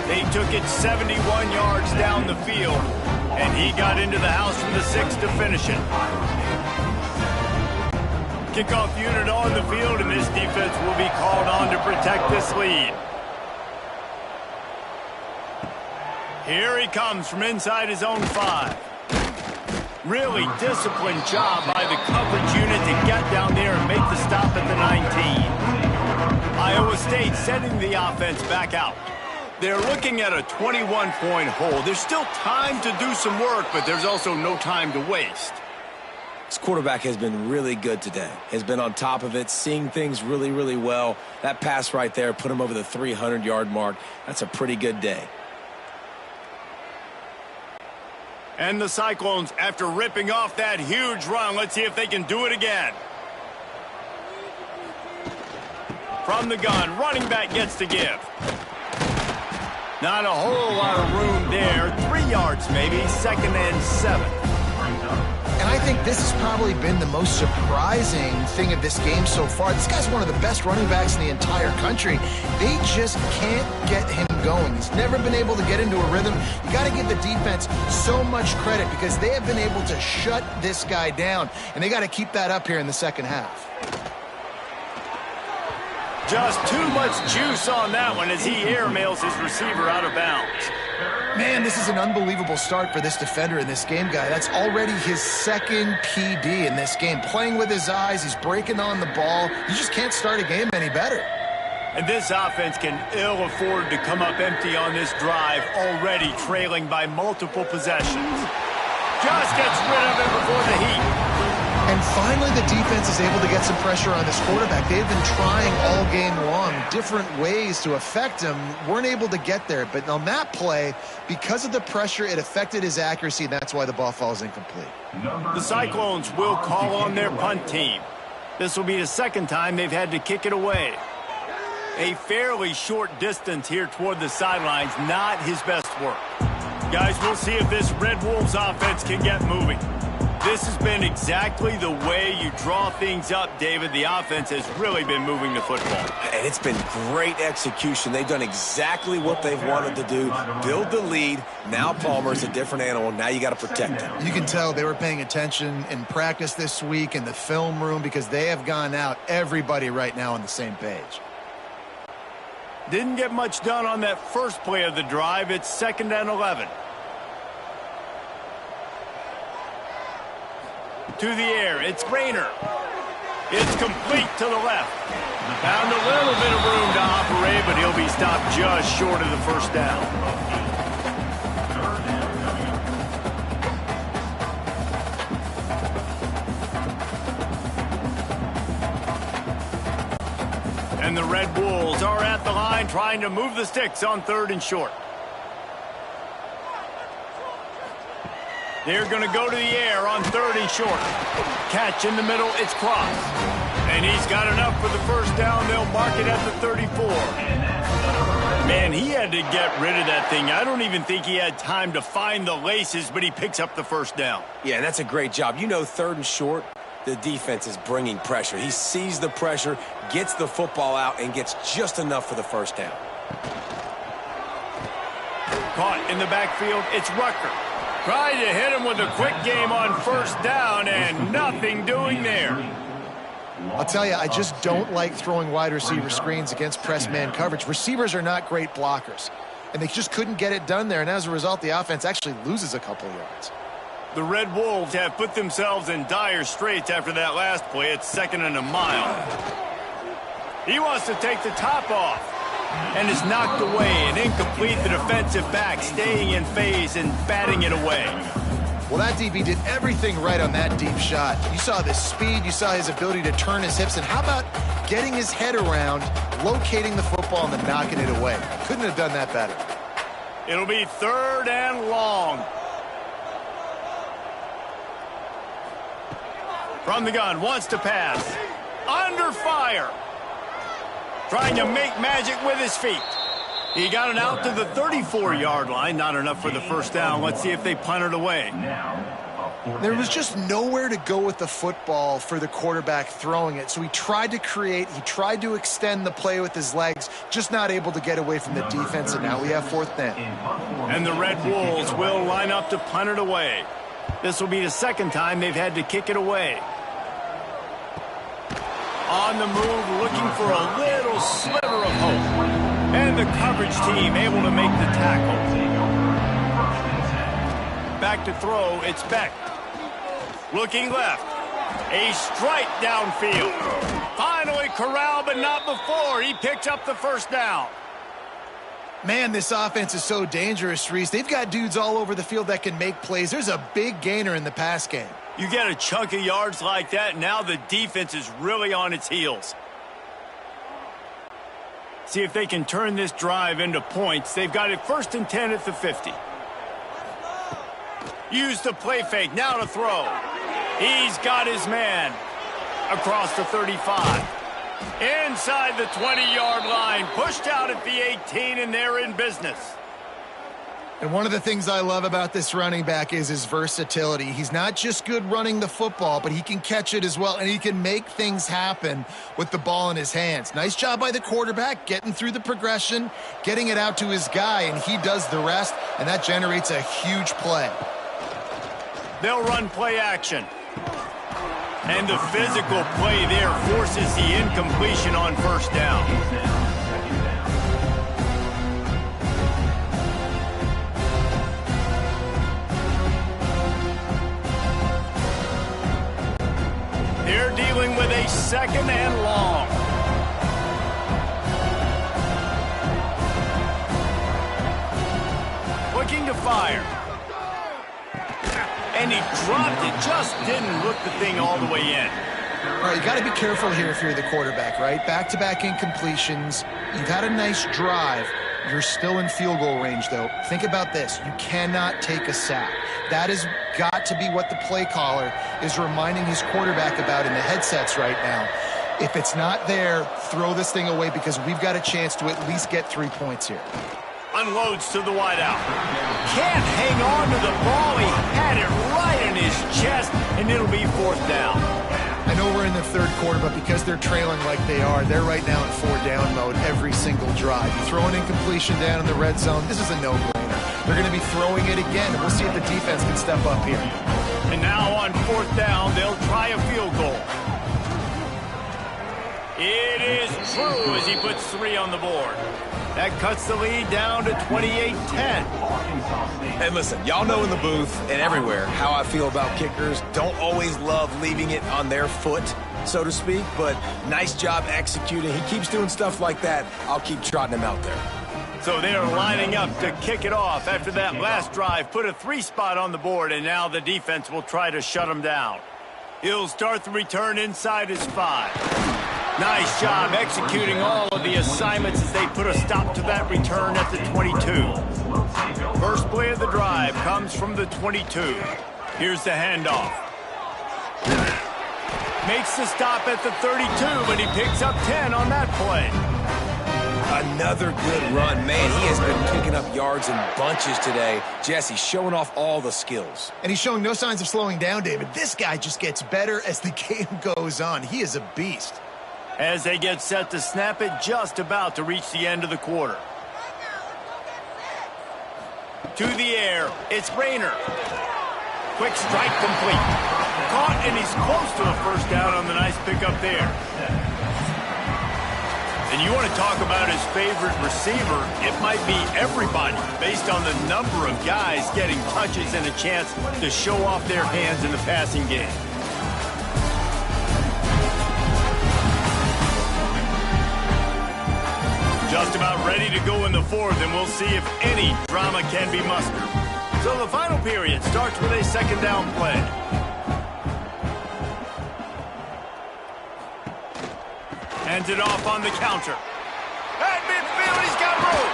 They took it 71 yards down the field, and he got into the house from the 6 to finish it. Kickoff unit on the field, and this defense will be called on to protect this lead. Here he comes from inside his own 5. Really disciplined job by the coverage unit to get down there and make the stop at the 19. Iowa State sending the offense back out. They're looking at a 21-point hole. There's still time to do some work, but there's also no time to waste.
This quarterback has been really good today. Has been on top of it, seeing things really, really well. That pass right there put him over the 300-yard mark. That's a pretty good day.
And the Cyclones, after ripping off that huge run, let's see if they can do it again. From the gun, running back gets to give. Not a whole lot of room there. 3 yards maybe, 2nd and 7.
And I think this has probably been the most surprising thing of this game so far. This guy's one of the best running backs in the entire country. They just can't get him going. He's never been able to get into a rhythm. You got to give the defense so much credit because they have been able to shut this guy down, and they got to keep that up here in the second half.
Just too much juice on that one as he airmails his receiver out of bounds.
Man, this is an unbelievable start for this defender in this game, guy. That's already his 2nd PD in this game. Playing with his eyes, he's breaking on the ball. You just can't start a game any better.
And this offense can ill afford to come up empty on this drive, already trailing by multiple possessions. Just gets rid of it before the heat.
And finally, the defense is able to get some pressure on this quarterback. They've been trying all game long different ways to affect him. Weren't able to get there. But on that play, because of the pressure, it affected his accuracy, and that's why the ball falls incomplete.
The Cyclones will call on their punt team. This will be the 2nd time they've had to kick it away. A fairly short distance here toward the sidelines, not his best work. Guys, we'll see if this Red Wolves offense can get moving. This has been exactly the way you draw things up, David. The offense has really been moving the football.
And it's been great execution. They've done exactly what they've wanted to do. Build the lead. Now Palmer's a different animal. Now you got to protect him.
You can tell they were paying attention in practice this week in the film room because they have gone out, everybody right now on the same page.
Didn't get much done on that first play of the drive. It's 2nd and 11. To the air, it's Rayner. It's complete to the left. Found a little bit of room to operate, but he'll be stopped just short of the first down. And the Red Wolves are at the line trying to move the sticks on 3rd and short. They're going to go to the air on 3rd and short. Catch in the middle, it's Cross. And he's got enough for the first down. They'll mark it at the 34. Man, he had to get rid of that thing. I don't even think he had time to find the laces, but he picks up the first down.
Yeah, and that's a great job. You know, 3rd and short, the defense is bringing pressure. He sees the pressure, gets the football out, and gets just enough for the first down.
Caught in the backfield, it's Rucker. Trying to hit him with a quick game on first down, and nothing doing there.
I'll tell you, I just don't like throwing wide receiver screens against press man coverage. Receivers are not great blockers, and they just couldn't get it done there, and as a result, the offense actually loses a couple yards.
The Red Wolves have put themselves in dire straits after that last play. It's 2nd and a mile. He wants to take the top off, and is knocked away and incomplete. The defensive back staying in phase and batting it away.
Well, that DB did everything right on that deep shot. You saw the speed, you saw his ability to turn his hips, and how about getting his head around, locating the football, and then knocking it away? Couldn't have done that better.
It'll be 3rd and long. From the gun, wants to pass. Under fire. Trying to make magic with his feet. He got it out to the 34-yard line. Not enough for the first down. Let's see if they punt it away.
There was just nowhere to go with the football for the quarterback throwing it. So he tried to create, he tried to extend the play with his legs, just not able to get away from the defense, and now we have 4th down.
And the Red Wolves will line up to punt it away. This will be the 2nd time they've had to kick it away. On the move, looking for a little sliver of hope. And the coverage team able to make the tackle. Back to throw, it's Beck. Looking left. A strike downfield. Finally corralled, but not before. He picks up the first down.
Man, this offense is so dangerous, Reese. They've got dudes all over the field that can make plays. There's a big gainer in the pass game.
You get a chunk of yards like that, now the defense is really on its heels. See if they can turn this drive into points. They've got it 1st and 10 at the 50. Use the play fake, now to throw. He's got his man across the 35. Inside the 20-yard line, pushed out at the 18, and they're in business.
And one of the things I love about this running back is his versatility. He's not just good running the football, but he can catch it as well, and he can make things happen with the ball in his hands. Nice job by the quarterback, getting through the progression, getting it out to his guy, and he does the rest, and that generates a huge play.
They'll run play action. And the physical play there forces the incompletion on first down. They're dealing with a 2nd and long. Looking to fire. And he dropped it, just didn't look the thing all the way in.
All right, you got to be careful here if you're the quarterback, right? Back-to-back incompletions. You've had a nice drive. You're still in field goal range, though. Think about this. You cannot take a sack. That has got to be what the play caller is reminding his quarterback about in the headsets right now. If it's not there, throw this thing away because we've got a chance to at least get 3 points here.
Unloads to the wideout. Can't hang on to the ball. He had it right in his chest, and it'll be 4th down.
I know we're in the 3rd quarter, but because they're trailing like they are, they're right now in 4-down mode every single drive. You throw an incompletion down in the red zone, this is a no-brainer. They're going to be throwing it again, and we'll see if the defense can step up here.
And now on 4th down, they'll try a field goal. It is true as he puts 3 on the board. That cuts the lead down to 28-10.
And listen, y'all know in the booth and everywhere how I feel about kickers. Don't always love leaving it on their foot, so to speak, but nice job executing. He keeps doing stuff like that. I'll keep trotting him out there.
So they're lining up to kick it off after that last drive. Put a 3 spot on the board, and now the defense will try to shut him down. He'll start the return inside his 5. Nice job executing all of the assignments as they put a stop to that return at the 22. First play of the drive comes from the 22. Here's the handoff. Makes the stop at the 32, but he picks up 10 on that play.
Another good run. Man, he has been picking up yards in bunches today. Jesse showing off all the skills.
And he's showing no signs of slowing down, David. This guy just gets better as the game goes on. He is a beast.
As they get set to snap it, just about to reach the end of the quarter. To the air, it's Rayner. Quick strike complete. Caught, and he's close to a first down on the nice pickup there. And you want to talk about his favorite receiver, it might be everybody based on the number of guys getting touches and a chance to show off their hands in the passing game. Just about ready to go in the fourth, and we'll see if any drama can be mustered. So the final period starts with a second down play. Hands it off on the counter. At midfield, he's got room.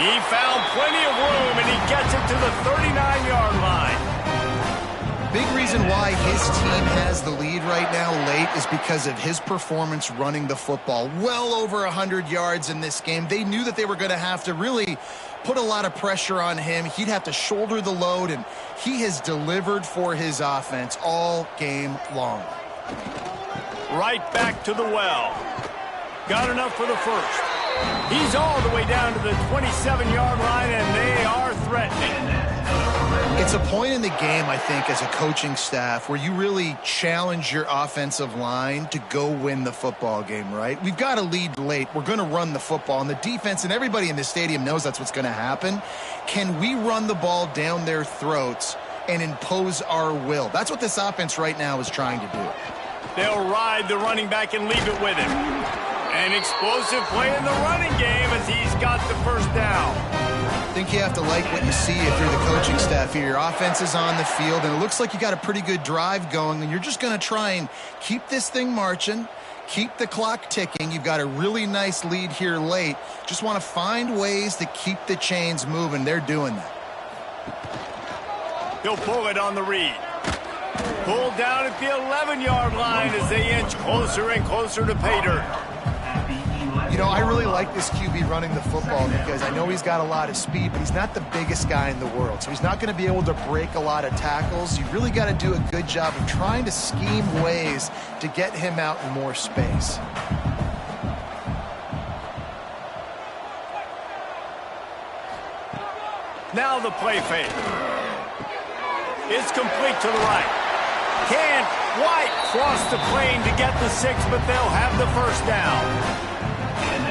He found plenty of room, and he gets it to the 39-yard line.
Big reason why his team has the lead right now late is because of his performance running the football. Well over 100 yards in this game. They knew that they were going to have to really put a lot of pressure on him. He'd have to shoulder the load, and he has delivered for his offense all game long.
Right back to the well. Got enough for the first. He's all the way down to the 27-yard line, and they are threatening.
It's a point in the game, I think, as a coaching staff where you really challenge your offensive line to go win the football game, right? We've got a lead late. We're going to run the football, and the defense and everybody in the stadium knows that's what's going to happen. Can we run the ball down their throats and impose our will? That's what this offense right now is trying to do.
They'll ride the running back and leave it with him. An explosive play in the running game as he's got the first down.
I think you have to like what you see if you're the coaching staff here. Your offense is on the field, and it looks like you got a pretty good drive going, and you're just going to try and keep this thing marching, keep the clock ticking. You've got a really nice lead here late. Just want to find ways to keep the chains moving. They're doing that.
He'll pull it on the read. Pulled down at the 11-yard line as they inch closer and closer to pay dirt.
You know, I really like this QB running the football because I know he's got a lot of speed, but he's not the biggest guy in the world. So he's not going to be able to break a lot of tackles. You really got to do a good job of trying to scheme ways to get him out in more space.
Now the play fake. It's complete to the right. Can White cross the plane to get the 6, but they'll have the first down.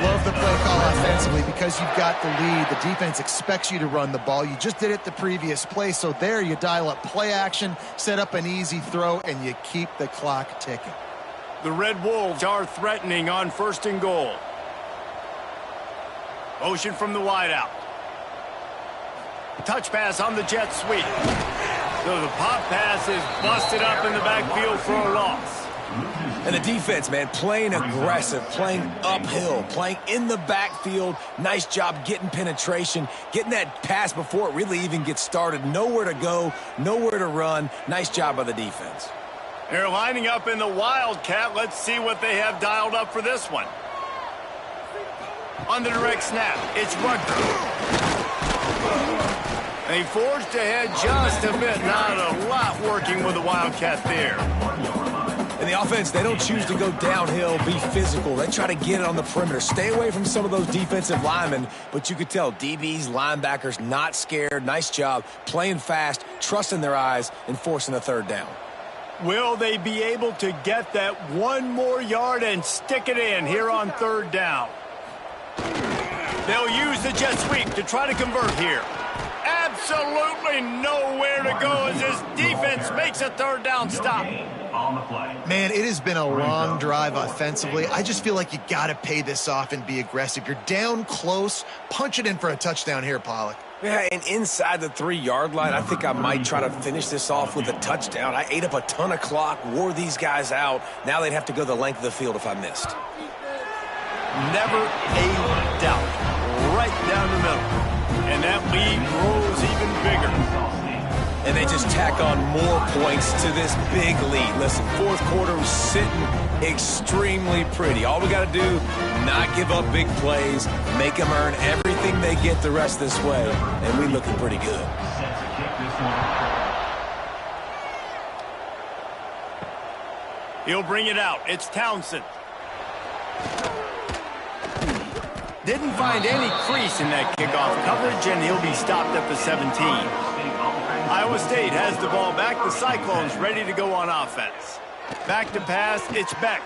Love the play call offensively because you've got the lead. The defense expects you to run the ball. You just did it the previous play, so there you dial up play action, set up an easy throw, and you keep the clock ticking.
The Red Wolves are threatening on 1st and goal. Motion from the wideout. Touch pass on the jet sweep. So the pop pass is busted up in the backfield for a loss.
And the defense, man, playing aggressive, playing uphill, playing in the backfield. Nice job getting penetration, getting that pass before it really even gets started. Nowhere to go, nowhere to run. Nice job by the defense.
They're lining up in the Wildcat. Let's see what they have dialed up for this one. On the direct snap, it's Rutger. They forged ahead just a bit. Not a lot working with the Wildcat there.
And the offense, they don't choose to go downhill, be physical. They try to get it on the perimeter. Stay away from some of those defensive linemen. But you could tell DBs, linebackers, not scared. Nice job playing fast, trusting their eyes, and forcing a third down.
Will they be able to get that one more yard and stick it in here on 3rd down? They'll use the jet sweep to try to convert here. Absolutely nowhere to go as this defense makes a 3rd down stop.
Man, it has been a long drive offensively. I just feel like you got to pay this off and be aggressive. You're down close. Punch it in for a touchdown here, Pollock.
Yeah, and inside the 3-yard line, I think I might try to finish this off with a touchdown. I ate up a ton of clock, wore these guys out. Now they'd have to go the length of the field if I missed.
Never a doubt. Right down the middle. And that lead grows even bigger.
And they just tack on more points to this big lead. Listen, 4th quarter was sitting extremely pretty. All we got to do, not give up big plays, make them earn everything they get the rest this way, and we're looking pretty good.
He'll bring it out. It's Townsend. Didn't find any crease in that kickoff coverage, and he'll be stopped at the 17. Iowa State has the ball back. The Cyclones ready to go on offense. Back to pass. It's Beck.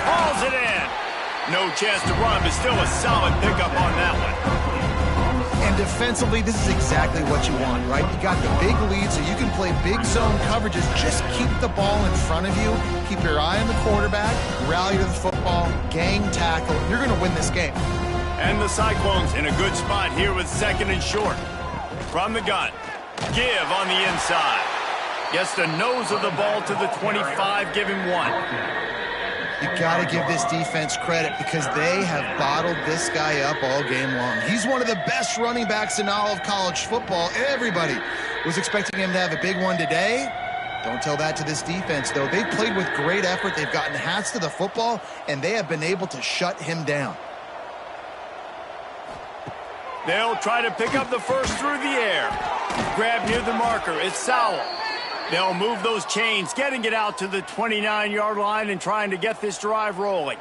Hauls it in. No chance to run, but still a solid pickup on that one.
And defensively, this is exactly what you want, right? You got the big lead, so you can play big zone coverages. Just keep the ball in front of you. Keep your eye on the quarterback. Rally to the football. Gang tackle. You're going to win this game.
And the Cyclones in a good spot here with 2nd and short. From the gun. Give on the inside. Gets the nose of the ball to the 25. Give him 1.
You got to give this defense credit because they have bottled this guy up all game long. He's one of the best running backs in all of college football. Everybody was expecting him to have a big one today. Don't tell that to this defense, though. They've played with great effort. They've gotten hats to the football, and they have been able to shut him down.
They'll try to pick up the first through the air. Grab near the marker. It's Sowell. They'll move those chains, getting it out to the 29-yard line and trying to get this drive rolling.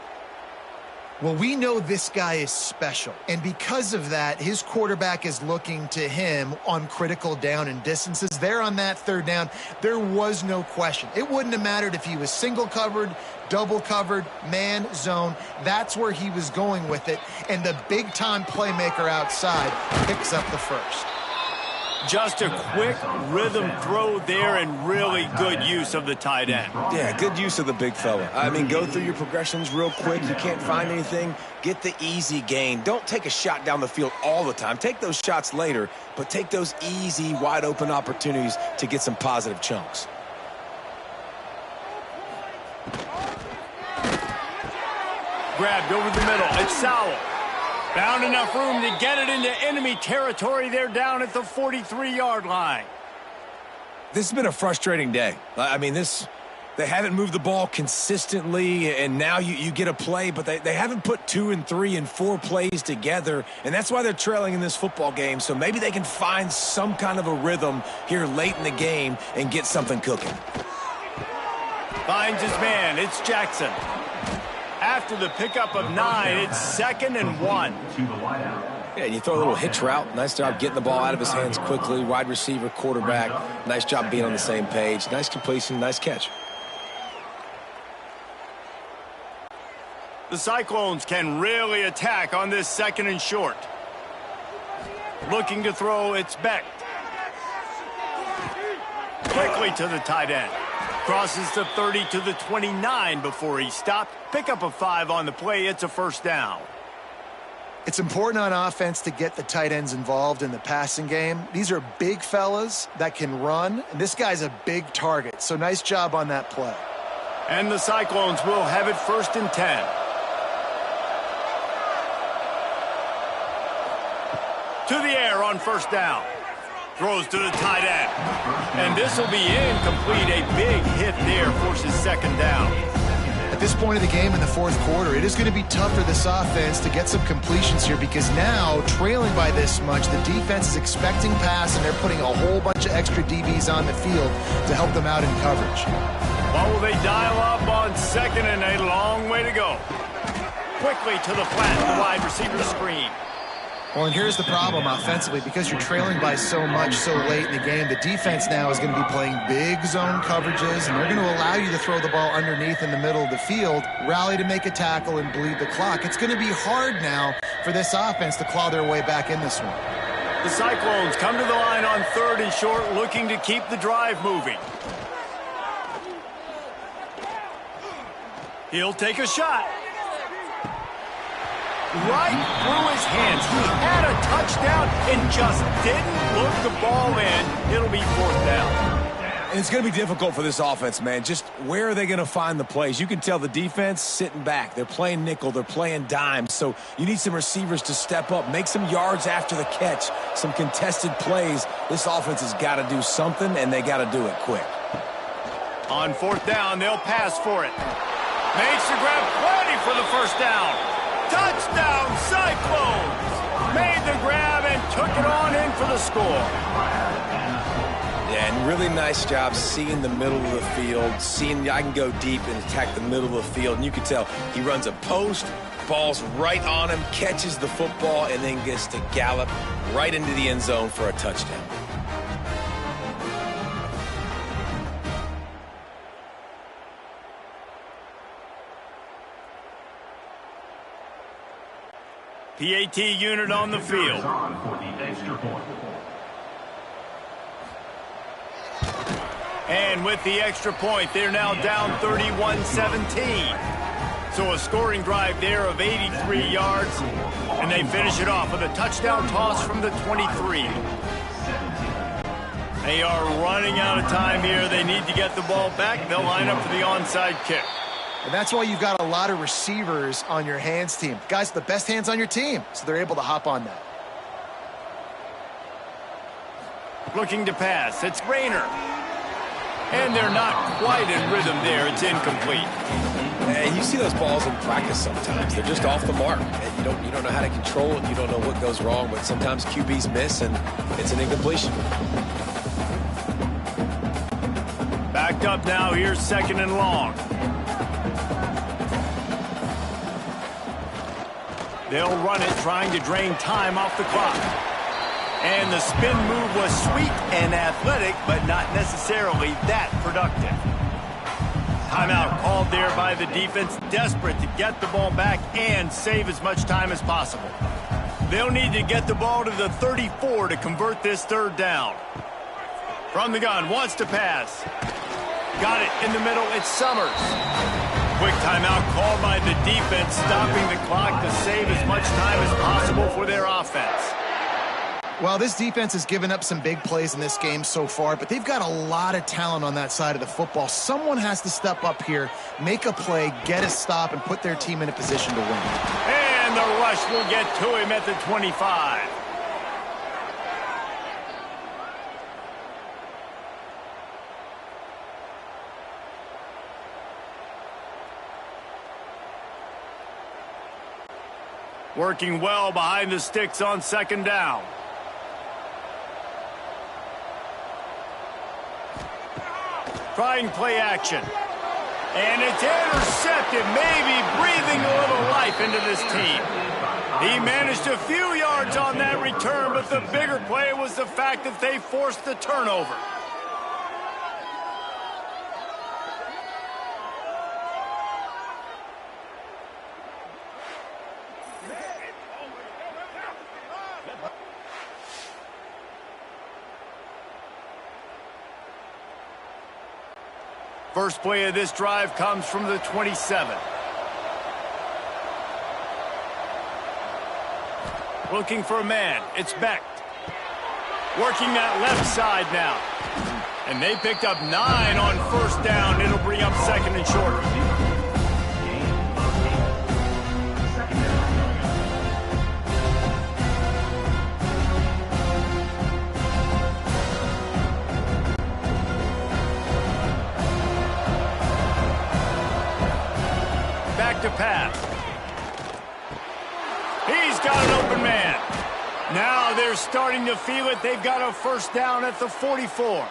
Well, we know this guy is special, and because of that, his quarterback is looking to him on critical down and distances. There on that 3rd down, there was no question. It wouldn't have mattered if he was single covered, double covered, man, zone. That's where he was going with it, and the big-time playmaker outside picks up the first.
Just a quick rhythm throw there and really good use of the tight end.
Yeah, good use of the big fella. I mean, go through your progressions real quick. You can't find anything. Get the easy gain. Don't take a shot down the field all the time. Take those shots later, but take those easy, wide-open opportunities to get some positive chunks.
Grabbed over the middle. It's Sowell. Found enough room to get it into enemy territory. They're down at the 43-yard line.
This has been a frustrating day. I mean, they haven't moved the ball consistently, and now you get a play, but they haven't put 2 and 3 and 4 plays together, and that's why they're trailing in this football game. So maybe they can find some kind of a rhythm here late in the game and get something cooking.
Finds his man. It's Jackson. After the pickup of 9, it's 2nd and 1.
Yeah, you throw a little hitch route. Nice job getting the ball out of his hands quickly. Wide receiver, quarterback. Nice job being on the same page. Nice completion, nice catch.
The Cyclones can really attack on this 2nd and short. Looking to throw, it's Beck. Quickly to the tight end. Crosses the 30 to the 29 before he stopped. Pick up a 5 on the play. It's a 1st down.
It's important on offense to get the tight ends involved in the passing game. These are big fellas that can run, and this guy's a big target. So nice job on that play.
And the Cyclones will have it 1st and 10. To the air on 1st down. Throws to the tight end. And this will be incomplete. A big hit there forces 2nd down.
At this point of the game in the 4th quarter, it is going to be tough for this offense to get some completions here because now, trailing by this much, the defense is expecting pass, and they're putting a whole bunch of extra DBs on the field to help them out in coverage.
What will they dial up on 2nd and a long way to go? Quickly to the flat, the wide receiver screen.
Well, and here's the problem offensively. Because you're trailing by so much so late in the game, the defense now is going to be playing big zone coverages, and they're going to allow you to throw the ball underneath in the middle of the field, rally to make a tackle, and bleed the clock. It's going to be hard now for this offense to claw their way back in this one.
The Cyclones come to the line on 3rd and short, looking to keep the drive moving. He'll take a shot. Right through his hands. He had a touchdown and just didn't look the ball in. It'll be 4th down.
And it's going to be difficult for this offense, man. Just where are they going to find the plays? You can tell the defense sitting back. They're playing nickel. They're playing dime. So you need some receivers to step up, make some yards after the catch, some contested plays. This offense has got to do something, and they got to do it quick.
On 4th down, they'll pass for it. Makes the grab, plenty for the 1st down. Touchdown, Cyclones! Made the grab and took it on in for the score.
Yeah, and really nice job seeing the middle of the field, seeing I can go deep and attack the middle of the field. And you can tell he runs a post, ball's right on him, catches the football, and then gets to gallop right into the end zone for a touchdown.
PAT unit on the field. And with the extra point, they're now down 31-17. So a scoring drive there of 83 yards, and they finish it off with a touchdown toss from the 23. They are running out of time here. They need to get the ball back. They'll line up for the onside kick.
And that's why you've got a lot of receivers on your hands team. Guys, the best hands on your team, so they're able to hop on that.
Looking to pass. It's Rayner. And they're not quite in rhythm there. It's incomplete.
And you see those balls in practice sometimes. They're just off the mark. And you don't know how to control it. You don't know what goes wrong, but sometimes QBs miss, and it's an incompletion.
Backed up now. Here's 2nd and long. They'll run it, trying to drain time off the clock. And the spin move was sweet and athletic, but not necessarily that productive. Timeout called there by the defense, desperate to get the ball back and save as much time as possible. They'll need to get the ball to the 34 to convert this 3rd down. From the gun, wants to pass. Got it in the middle, it's Summers. Quick timeout called by the defense, stopping the clock to save as much time as possible for their offense.
Well, this defense has given up some big plays in this game so far, but they've got a lot of talent on that side of the football. Someone has to step up here, make a play, get a stop, and put their team in a position to win.
And the rush will get to him at the 25. Working well behind the sticks on 2nd down. Trying play action. And it's intercepted, maybe breathing a little life into this team. He managed a few yards on that return, but the bigger play was the fact that they forced the turnover. First play of this drive comes from the 27. Looking for a man. It's Beck. Working that left side now. And they picked up 9 on 1st down. It'll bring up 2nd and short. To pass. He's got an open man. Now they're starting to feel it. They've got a 1st down at the 44.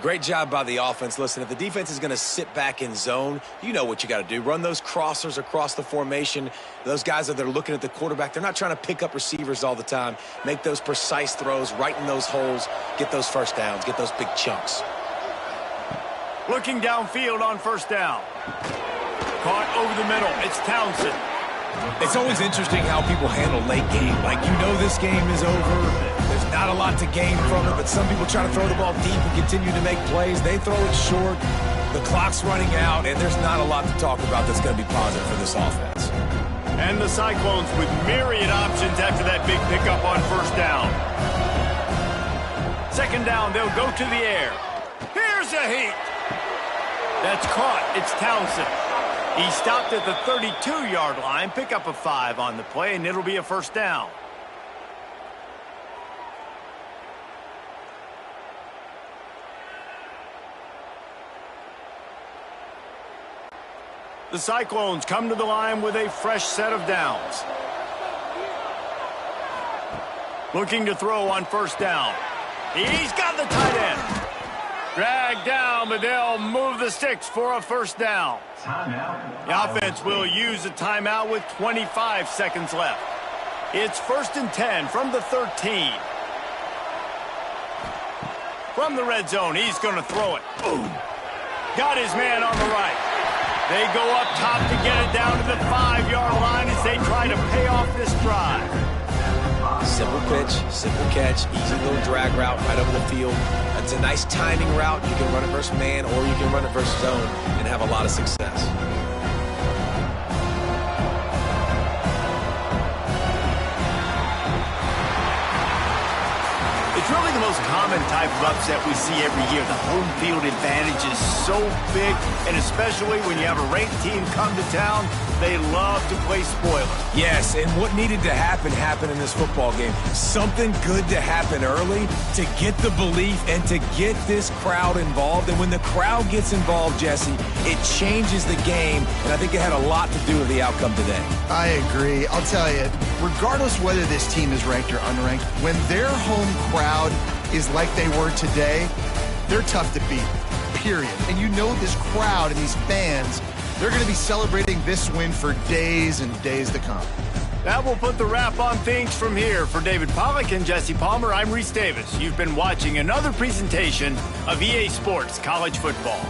Great job by the offense. Listen, if the defense is going to sit back in zone, you know what you got to do. Run those crossers across the formation. Those guys that are looking at the quarterback, they're not trying to pick up receivers all the time. Make those precise throws right in those holes. Get those 1st downs. Get those big chunks.
Looking downfield on 1st down. Caught over the middle. It's Townsend.
It's always interesting how people handle late game. Like, you know this game is over. There's not a lot to gain from it, but some people try to throw the ball deep and continue to make plays. They throw it short. The clock's running out, and there's not a lot to talk about that's going to be positive for this offense.
And the Cyclones with myriad options after that big pickup on 1st down. 2nd down, they'll go to the air. Here's a heat. That's caught. It's Townsend. He stopped at the 32-yard line, pick up a 5 on the play, and it'll be a 1st down. The Cyclones come to the line with a fresh set of downs. Looking to throw on first down. He's got the tight end. Dragged down, but they'll move the sticks for a first down. The offense will use a timeout with 25 seconds left. It's 1st and 10 from the 13. From the red zone, he's going to throw it. Boom. Got his man on the right. They go up top to get it down to the 5-yard line as they try to pay off this drive.
Simple pitch, simple catch, easy little drag route right over the field. It's a nice timing route. You can run it versus man or you can run it versus zone and have a lot of success.
It's really the most common type of upset we see every year. The home field advantage is so big, and especially when you have a ranked team come to town, they love to play spoiler.
Yes, and what needed to happen happened in this football game. Something good to happen early to get the belief and to get this crowd involved. And when the crowd gets involved, Jesse, it changes the game, and I think it had a lot to do with the outcome today.
I agree. I'll tell you, regardless whether this team is ranked or unranked, when their home crowd is like they were today, they're tough to beat, period. And you know this crowd and these fans, they're going to be celebrating this win for days and days to come.
That will put the wrap on things from here. For David Pollack and Jesse Palmer, I'm Reese Davis. You've been watching another presentation of EA Sports College Football.